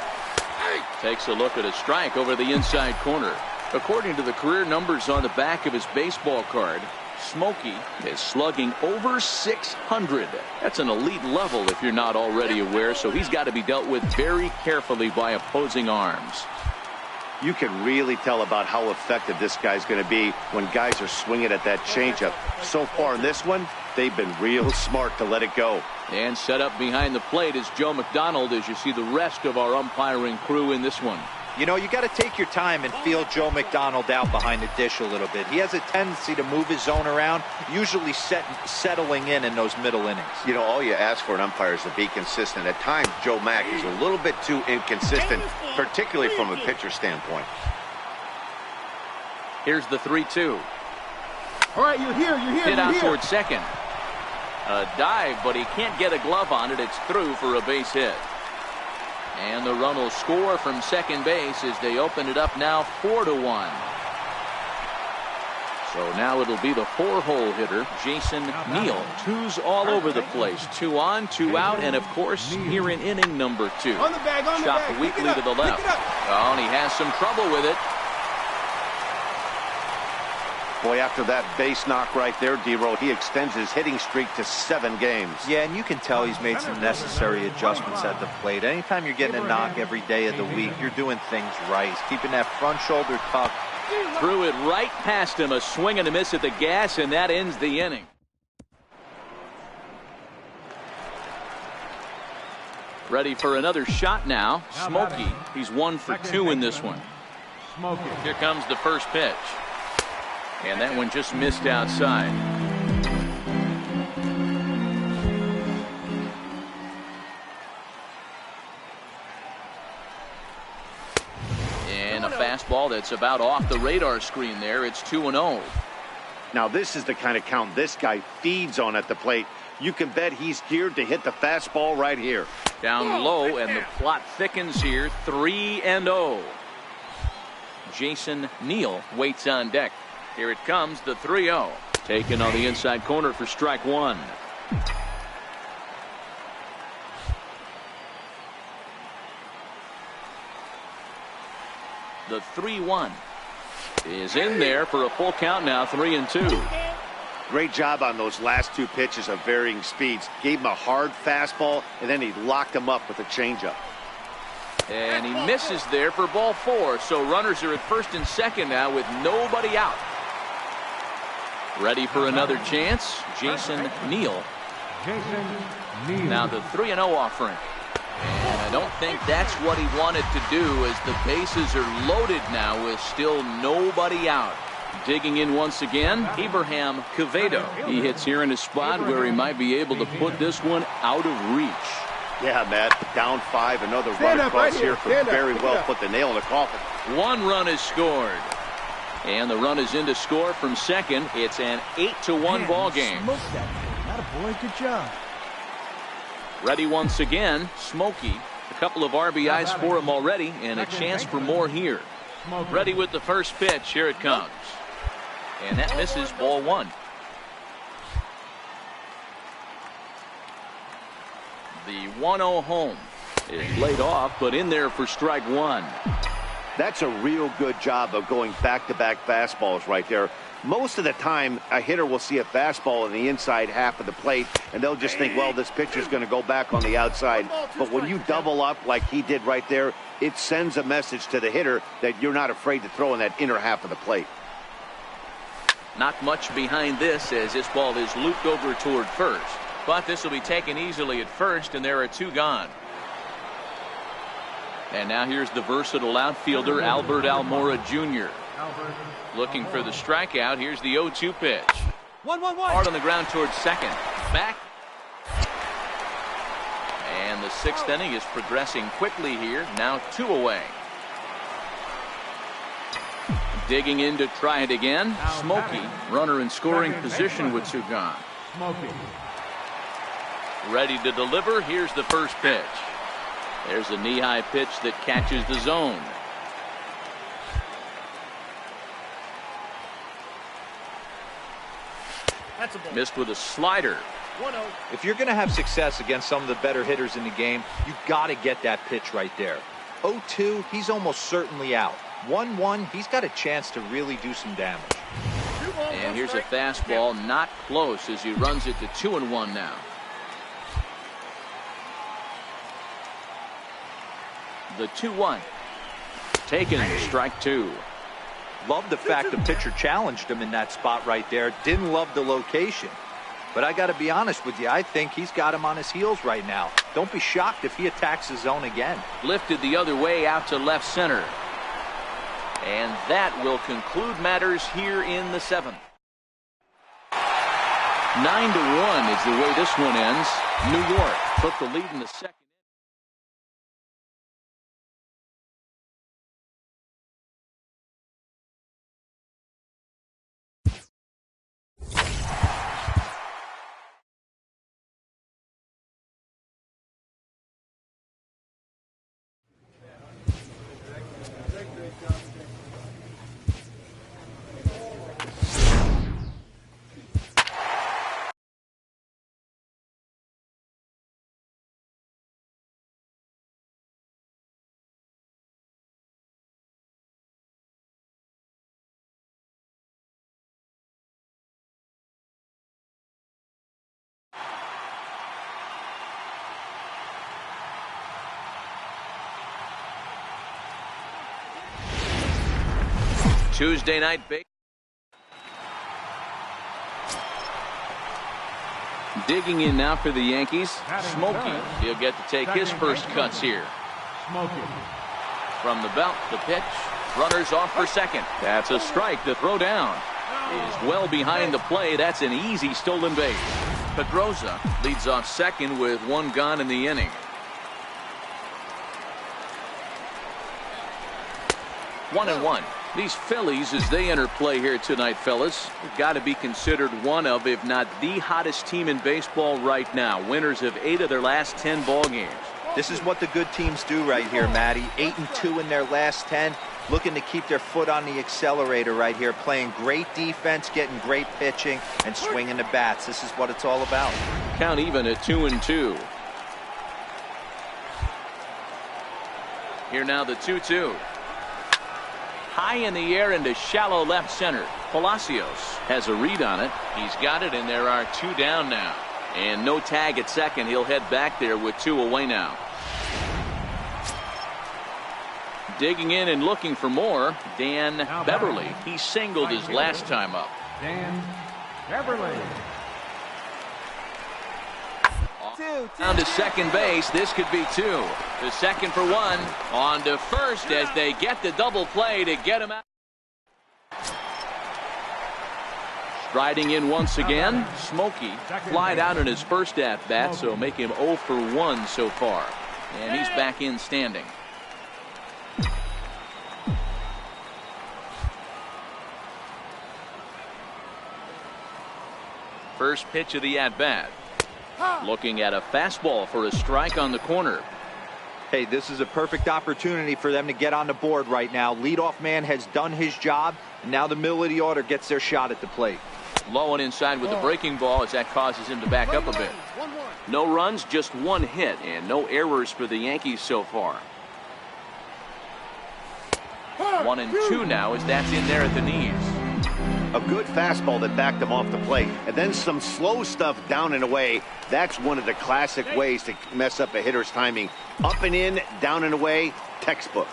Takes a look at a strike over the inside corner. According to the career numbers on the back of his baseball card, Smokey is slugging over 600. That's an elite level if you're not already aware, so he's got to be dealt with very carefully by opposing arms. You can really tell about how effective this guy's going to be when guys are swinging at that changeup. So far in this one, they've been real smart to let it go. And set up behind the plate is Joe McDonald as you see the rest of our umpiring crew in this one. You know, you got to take your time and feel Joe McDonald out behind the dish a little bit. He has a tendency to move his zone around, usually settling in those middle innings. You know, all you ask for an umpire is to be consistent. At times, Joe Mack is a little bit too inconsistent, particularly from a pitcher standpoint. Here's the 3-2. All right, you're here. Hit out towards second. A dive, but he can't get a glove on it. It's through for a base hit. And the run will score from second base as they open it up now 4-1. So now it'll be the 4-hole hitter, Jason Neal. 2s all over the place. 2 on, 2 out, and of course here in inning number 2. On the bag, on the Chop bag. weakly to the left. Oh, and he has some trouble with it. Boy, after that base knock right there, D-Roll, he extends his hitting streak to 7 games. Yeah, and you can tell he's made some necessary adjustments at the plate. Anytime you're getting a knock every day of the week, you're doing things right. He's keeping that front shoulder tucked. Threw it right past him. A swing and a miss at the gas, and that ends the inning. Ready for another shot now. Smokey. He's 1 for 2 in this one. Here comes the first pitch. And that one just missed outside. And a fastball that's about off the radar screen there. It's 2-0. Now this is the kind of count this guy feeds on at the plate. You can bet he's geared to hit the fastball right here. Down low, and the plot thickens here. 3-0. Jason Neal waits on deck. Here it comes, the 3-0. Taken on the inside corner for strike 1. The 3-1 is in there for a full count now. 3-2. Great job on those last 2 pitches of varying speeds. Gave him a hard fastball, and then he locked him up with a changeup. And he misses there for ball 4. So runners are at first and second now with nobody out. Ready for another chance. Jason Neal. Now the 3-0 offering. And I don't think that's what he wanted to do, as the bases are loaded now with still nobody out. Digging in once again, Abraham Quevedo. He hits here in a spot where he might be able to put this one out of reach. Yeah, Matt, down 5. Another run across here could very well put the nail in the coffin. 1 run is scored. And the run is in to score from second. It's an 8-1 ball game. Attaboy, good job. Ready once again, Smokey. A couple of RBIs for him already, and a chance for more here. Ready with the first pitch. Here it comes. And that misses, ball 1. The 1-0 home is laid off, but in there for strike 1. That's a real good job of going back-to-back fastballs right there. Most of the time, a hitter will see a fastball in the inside half of the plate, and they'll just think, well, this pitcher's going to go back on the outside. But when you double up like he did right there, it sends a message to the hitter that you're not afraid to throw in that inner half of the plate. Not much behind this, as this ball is looped over toward first. But this will be taken easily at first, and there are 2 gone. And now here's the versatile outfielder, Albert Almora Jr. Looking for the strikeout. Here's the 0-2 pitch. 1-1-1. Hard on the ground towards second. Back. And the 6th inning is progressing quickly here. Now 2 away. Digging in to try it again. Smokey, runner in scoring position with 2 gone. Ready to deliver. Here's the first pitch. There's a knee-high pitch that catches the zone. Missed with a slider. 1-0. If you're going to have success against some of the better hitters in the game, you got to get that pitch right there. 0-2, he's almost certainly out. 1-1, he's got a chance to really do some damage. And here's a fastball, not close, as he runs it to 2-1 now. The 2-1. Taken, strike 2. Love the fact the pitcher challenged him in that spot right there. Didn't love the location. But I got to be honest with you, I think he's got him on his heels right now. Don't be shocked if he attacks the zone again. Lifted the other way out to left center. And that will conclude matters here in the 7th. 9-1 is the way this one ends. New York took the lead in the 2nd. Tuesday night baseball. Digging in now for the Yankees, Smokey. He'll get to take his first cuts here. Smokey. From the belt, the pitch. Runners off for second. That's a strike to throw down. Is well behind the play. That's an easy stolen base. Pedroza leads off second with one gone in the inning. 1-1. These Phillies, as they enter play here tonight, fellas, have got to be considered one of, if not the hottest team in baseball right now. Winners of 8 of their last 10 ball games. This is what the good teams do right here, Matty. 8-2 in their last 10. Looking to keep their foot on the accelerator right here. Playing great defense, getting great pitching, and swinging the bats. This is what it's all about. Count even at 2-2. Here now the 2-2. High in the air into shallow left center. Palacios has a read on it. He's got it, and there are 2 down now. And no tag at second. He'll head back there with 2 away now. Digging in and looking for more, Dan Beverly. He singled his last time up. Dan Beverly. Down to second base. This could be 2. The second for 1. On to first as they get the double play to get him out. Striding in once again, Smokey flied out in his first at bat, so make him 0 for 1 so far. And he's back in standing. First pitch of the at bat. Looking at a fastball for a strike on the corner. Hey, this is a perfect opportunity for them to get on the board right now. Leadoff man has done his job, and now the middle of the order gets their shot at the plate. Low and inside with the breaking ball as that causes him to back up a bit. No runs, just 1 hit, and no errors for the Yankees so far. 1-2 now as that's in there at the knees. A good fastball that backed him off the plate, and then some slow stuff down and away. That's one of the classic ways to mess up a hitter's timing. Up and in, down and away, textbook.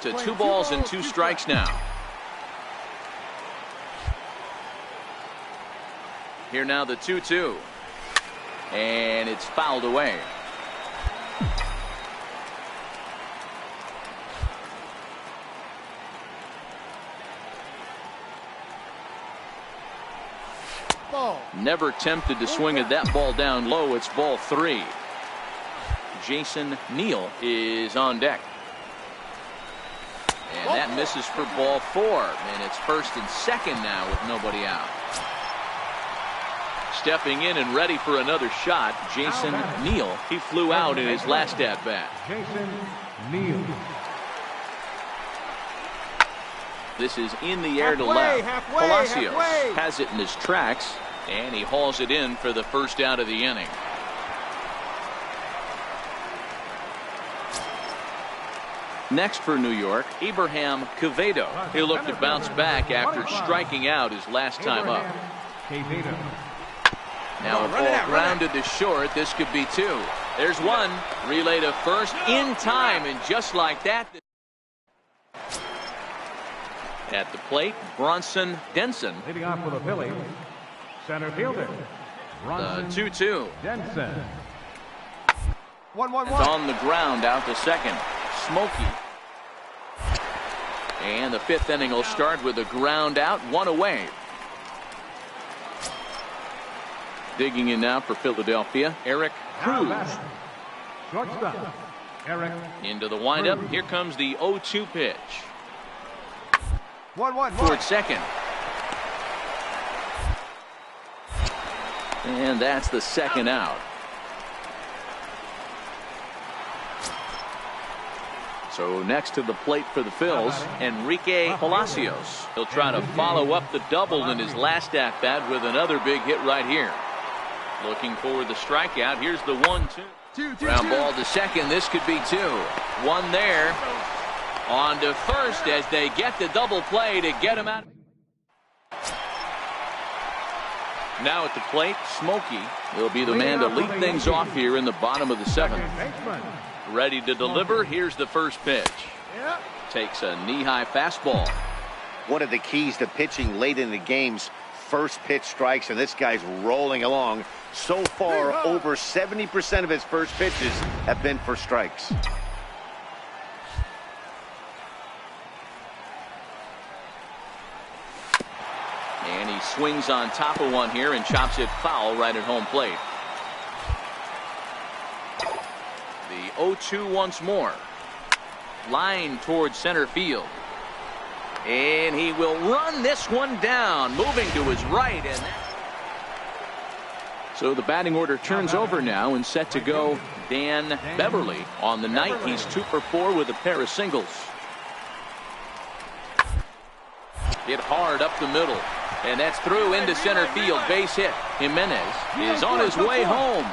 To 2 balls and 2 strikes now. Here now the 2-2. And it's fouled away. Never tempted to swing at that ball down low. It's ball 3. Jason Neal is on deck. And that misses for ball 4. And it's first and second now with nobody out. Stepping in and ready for another shot, Jason Neal. He flew out in his last at bat. Jason Neal. This is in the air to left. Palacios has it in his tracks, and he hauls it in for the first out of the inning. Next for New York, Abraham Quevedo. He'll look to bounce back after striking out his last time up. Now a ball grounded to short. This could be 2. There's 1. Relay to first in time, and just like that. At the plate, Bronson Denson. Leading off for the Phillies, center fielder. The 2-2. Denson. 1-1-1. It's on the ground out to second. Smokey. And the 5th inning will start with a ground out, 1 away. Digging in now for Philadelphia, Eric Cruz. Shortstop, Eric. Into the windup. Here comes the 0-2 pitch. 1-1-1. Toward second. And that's the second out. So next to the plate for the Phils, Enrique Palacios. He'll try to follow up the double in his last at bat with another big hit right here. Looking for the strikeout. Here's the 1-2. Ground ball to second. This could be 2. 1 there. On to first as they get the double play to get him out. Now at the plate, Smokey will be the man to lead things off here in the bottom of the 7th. Ready to deliver. Here's the first pitch. Takes a knee-high fastball. One of the keys to pitching late in the game's first pitch strikes, and this guy's rolling along. So far, over 70% of his first pitches have been for strikes. And he swings on top of one here and chops it foul right at home plate. The 0-2 once more. Line towards center field. And he will run this one down, moving to his right. And so the batting order turns over now, and set to go Dan Beverly. On the night, he's 2 for 4 with a pair of singles. Hit hard up the middle. And that's through into center field. Base hit. Jimenez is on his way home.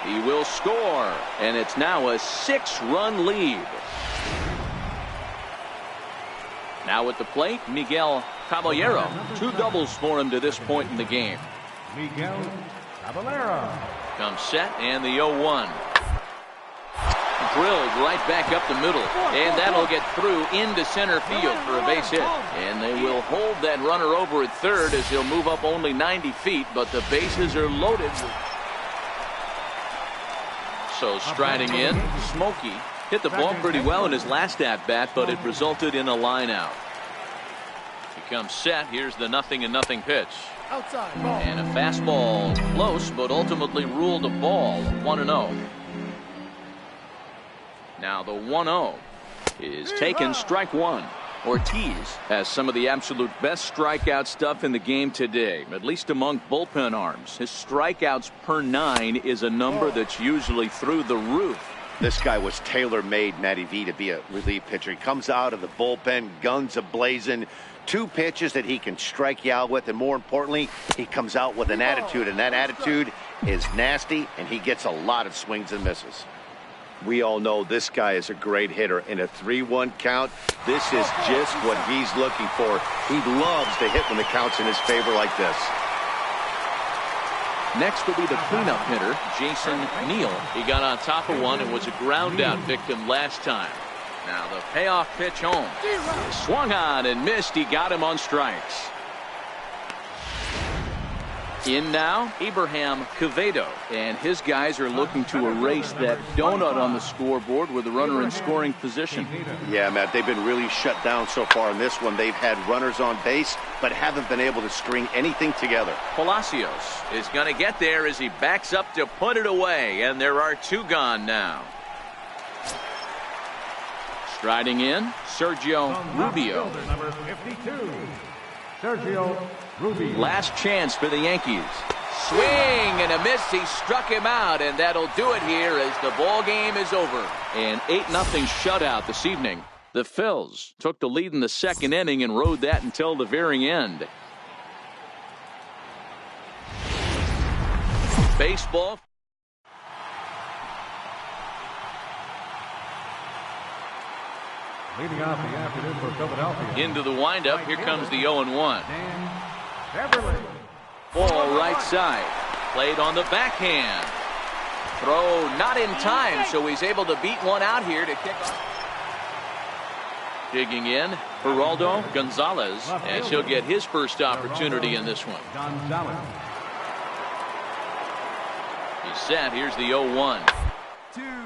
He will score. And it's now a 6-run lead. Now at the plate, Miguel Caballero. 2 doubles for him to this point in the game. Miguel Caballero. Comes set, and the 0-1. Drilled right back up the middle, and that'll get through into center field for a base hit. And they will hold that runner over at third as he'll move up only 90 feet, but the bases are loaded. So striding in, Smokey hit the ball pretty well in his last at-bat, but it resulted in a line out. He comes set. Here's the 0-0 pitch. Outside ball. And a fastball close, but ultimately ruled a ball. 1-0. Now the 1-0 is taken, strike one. Ortiz has some of the absolute best strikeout stuff in the game today, at least among bullpen arms. His strikeouts per 9 is a number that's usually through the roof. This guy was tailor-made, Matty V, to be a relief pitcher. He comes out of the bullpen, guns a-blazing, 2 pitches that he can strike you out with, and more importantly, he comes out with an attitude, and that attitude is nasty, and he gets a lot of swings and misses. We all know this guy is a great hitter. In a 3-1 count, this is just what he's looking for. He loves to hit when the count's in his favor like this. Next will be the cleanup hitter, Jason Neal. He got on top of one and was a ground-out victim last time. Now the payoff pitch home. He swung on and missed. He got him on strikes. In now, Abraham Quevedo, and his guys are looking to erase that donut on the scoreboard with the runner in scoring position. Yeah, Matt, they've been really shut down so far in this one. They've had runners on base, but haven't been able to string anything together. Palacios is going to get there as he backs up to put it away, and there are 2 gone now. Striding in, Sergio Rubio. Number 52, Sergio Rubio. Last chance for the Yankees. Swing and a miss. He struck him out, and that'll do it here as the ball game is over. An 8-0 shutout this evening. The Phils took the lead in the 2nd inning and rode that until the very end. Baseball. Leading off the afternoon for Philadelphia. Into the windup. Here comes the 0-1. Dan Beverly. Ball right side. Played on the backhand. Throw not in time, so he's able to beat one out here to kick off. Digging in, Geraldo Gonzalez, as he'll get his first opportunity in this one. Gonzalez. He's set. Here's the 0-1.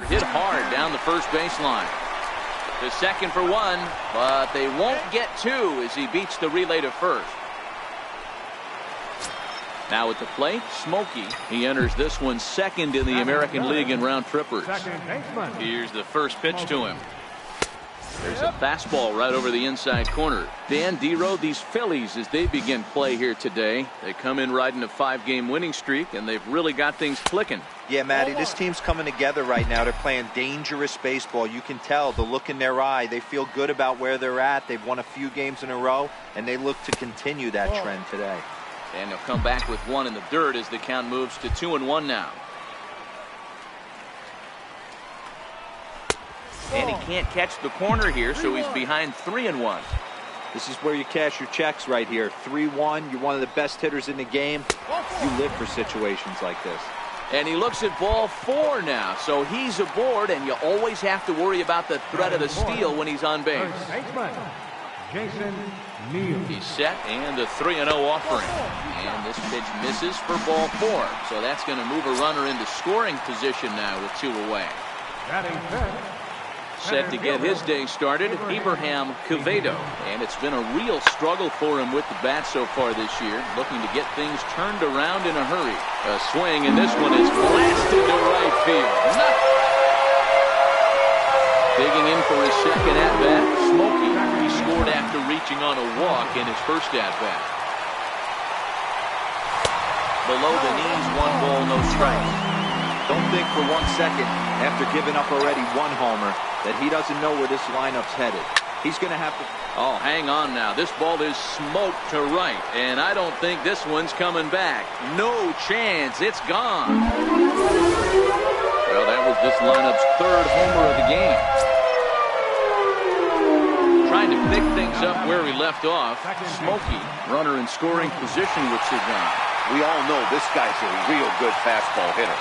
Hit hard down the first baseline. To second for 1, but they won't get 2 as he beats the relay to first. Now at the plate, Smokey. He enters this one second in the American League in round trippers. Here's the first pitch to him. There's a fastball right over the inside corner. Dan Dero, these Phillies, as they begin play here today, they come in riding a 5-game winning streak, and they've really got things clicking. Yeah, Matty, this team's coming together right now. They're playing dangerous baseball. You can tell the look in their eye. They feel good about where they're at. They've won a few games in a row, and they look to continue that trend today. And they'll come back with 1 in the dirt as the count moves to 2-1 now. And he can't catch the corner here, so he's behind 3-1. This is where you cash your checks right here. 3-1. You're one of the best hitters in the game. You live for situations like this. And he looks at ball 4 now, so he's aboard, and you always have to worry about the threat of the steal when he's on base. Jason Neal. He's set, and a 3-0 offering. And this pitch misses for ball 4, so that's going to move a runner into scoring position now with 2 away. Set to get his day started, Abraham Quevedo. And it's been a real struggle for him with the bat so far this year, looking to get things turned around in a hurry. A swing, and this one is blasted to right field. Digging in for his second at-bat, Smokey. He scored after reaching on a walk in his first at-bat. Below the knees, 1 ball, no strikes. Don't think for 1 second, after giving up already 1 homer, that he doesn't know where this lineup's headed. He's going to have to... Oh, hang on now. This ball is smoked to right, and I don't think this one's coming back. No chance. It's gone. Well, that was this lineup's 3rd homer of the game. Trying to pick things up where he left off. Smokey, runner in scoring position with Sagan. We all know this guy's a real good fastball hitter.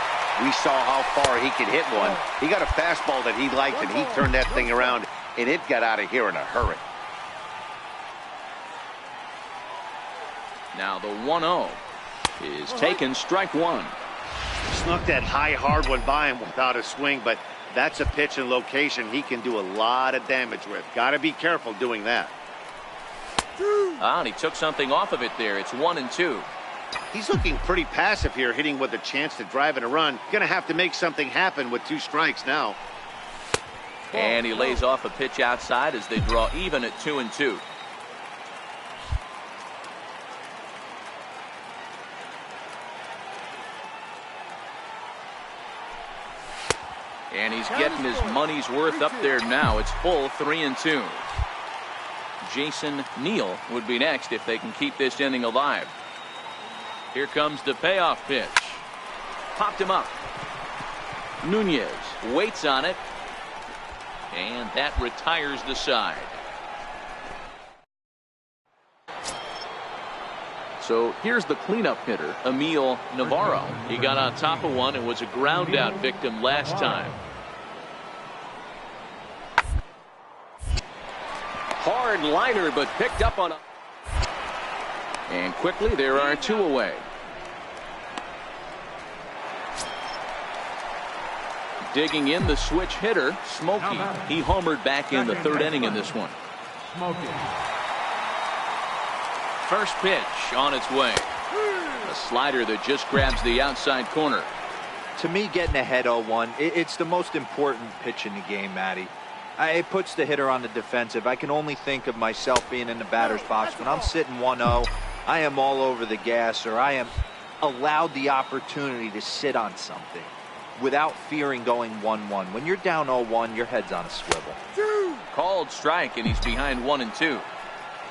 We saw how far he could hit one. He got a fastball that he liked, and he turned that thing around, and it got out of here in a hurry. Now the 1-0 is taken, strike 1. Snuck that high, hard one by him without a swing, but that's a pitch and location he can do a lot of damage with. Got to be careful doing that. And he took something off of it there. It's 1-2. He's looking pretty passive here, hitting with a chance to drive in a run. Gonna have to make something happen with 2 strikes now. And he lays off a pitch outside as they draw even at 2-2. And he's getting his money's worth up there now. It's full 3-2. Jason Neal would be next if they can keep this inning alive. Here comes the payoff pitch. Popped him up. Nunez waits on it. And that retires the side. So here's the cleanup hitter, Emil Navarro. He got on top of one and was a ground out victim last time. Hard liner, but picked up on a... And quickly there are 2 away. Digging in the switch hitter, Smokey. He homered back in the 3rd inning in this one. Smokey. First pitch on its way. A slider that just grabs the outside corner. To me, getting ahead 0-1, it's the most important pitch in the game, Matty. It puts the hitter on the defensive. I can only think of myself being in the batter's box. When I'm sitting 1-0, I am all over the gas, or I am allowed the opportunity to sit on something without fearing going 1-1. When you're down 0-1, your head's on a swivel. Called strike, and he's behind 1-2.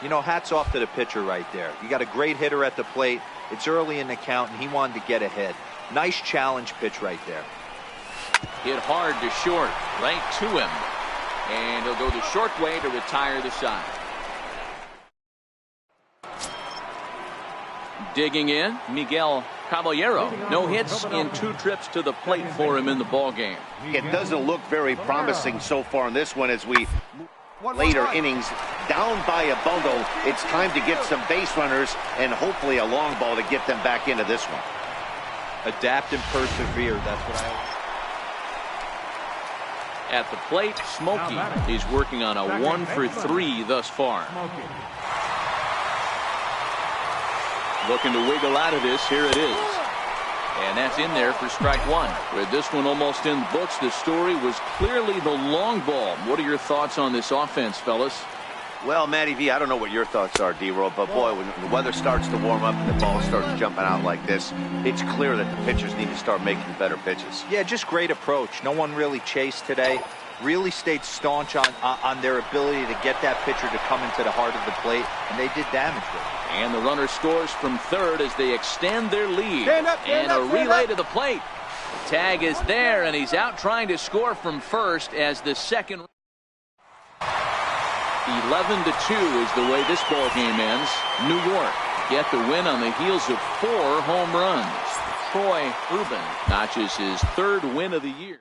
You know, hats off to the pitcher right there. You got a great hitter at the plate. It's early in the count, and he wanted to get ahead. Nice challenge pitch right there. Hit hard to short, right to him. And he'll go the short way to retire the side. Digging in, Miguel Caballero. No hits in 2 trips to the plate for him in the ball game. It doesn't look very promising so far in this one as we later innings down by a bundle. It's time to get some base runners and hopefully a long ball to get them back into this one. Adapt and persevere. That's what I... At the plate, Smokey. He's working on a 1-for-3 thus far. Looking to wiggle out of this. Here it is. And that's in there for strike 1. With this one almost in the books, the story was clearly the long ball. What are your thoughts on this offense, fellas? Well, Matty V, I don't know what your thoughts are, D-Roll, but boy, when the weather starts to warm up and the ball starts jumping out like this, it's clear that the pitchers need to start making better pitches. Yeah, just great approach. No one really chased today. Really stayed staunch on their ability to get that pitcher to come into the heart of the plate, and they did damage with it. And the runner scores from third as they extend their lead. And a relay to the plate. The tag is there, and he's out trying to score from first as the second. 11-2 is the way this ball game ends. New York get the win on the heels of 4 home runs. Troy Urban notches his 3rd win of the year.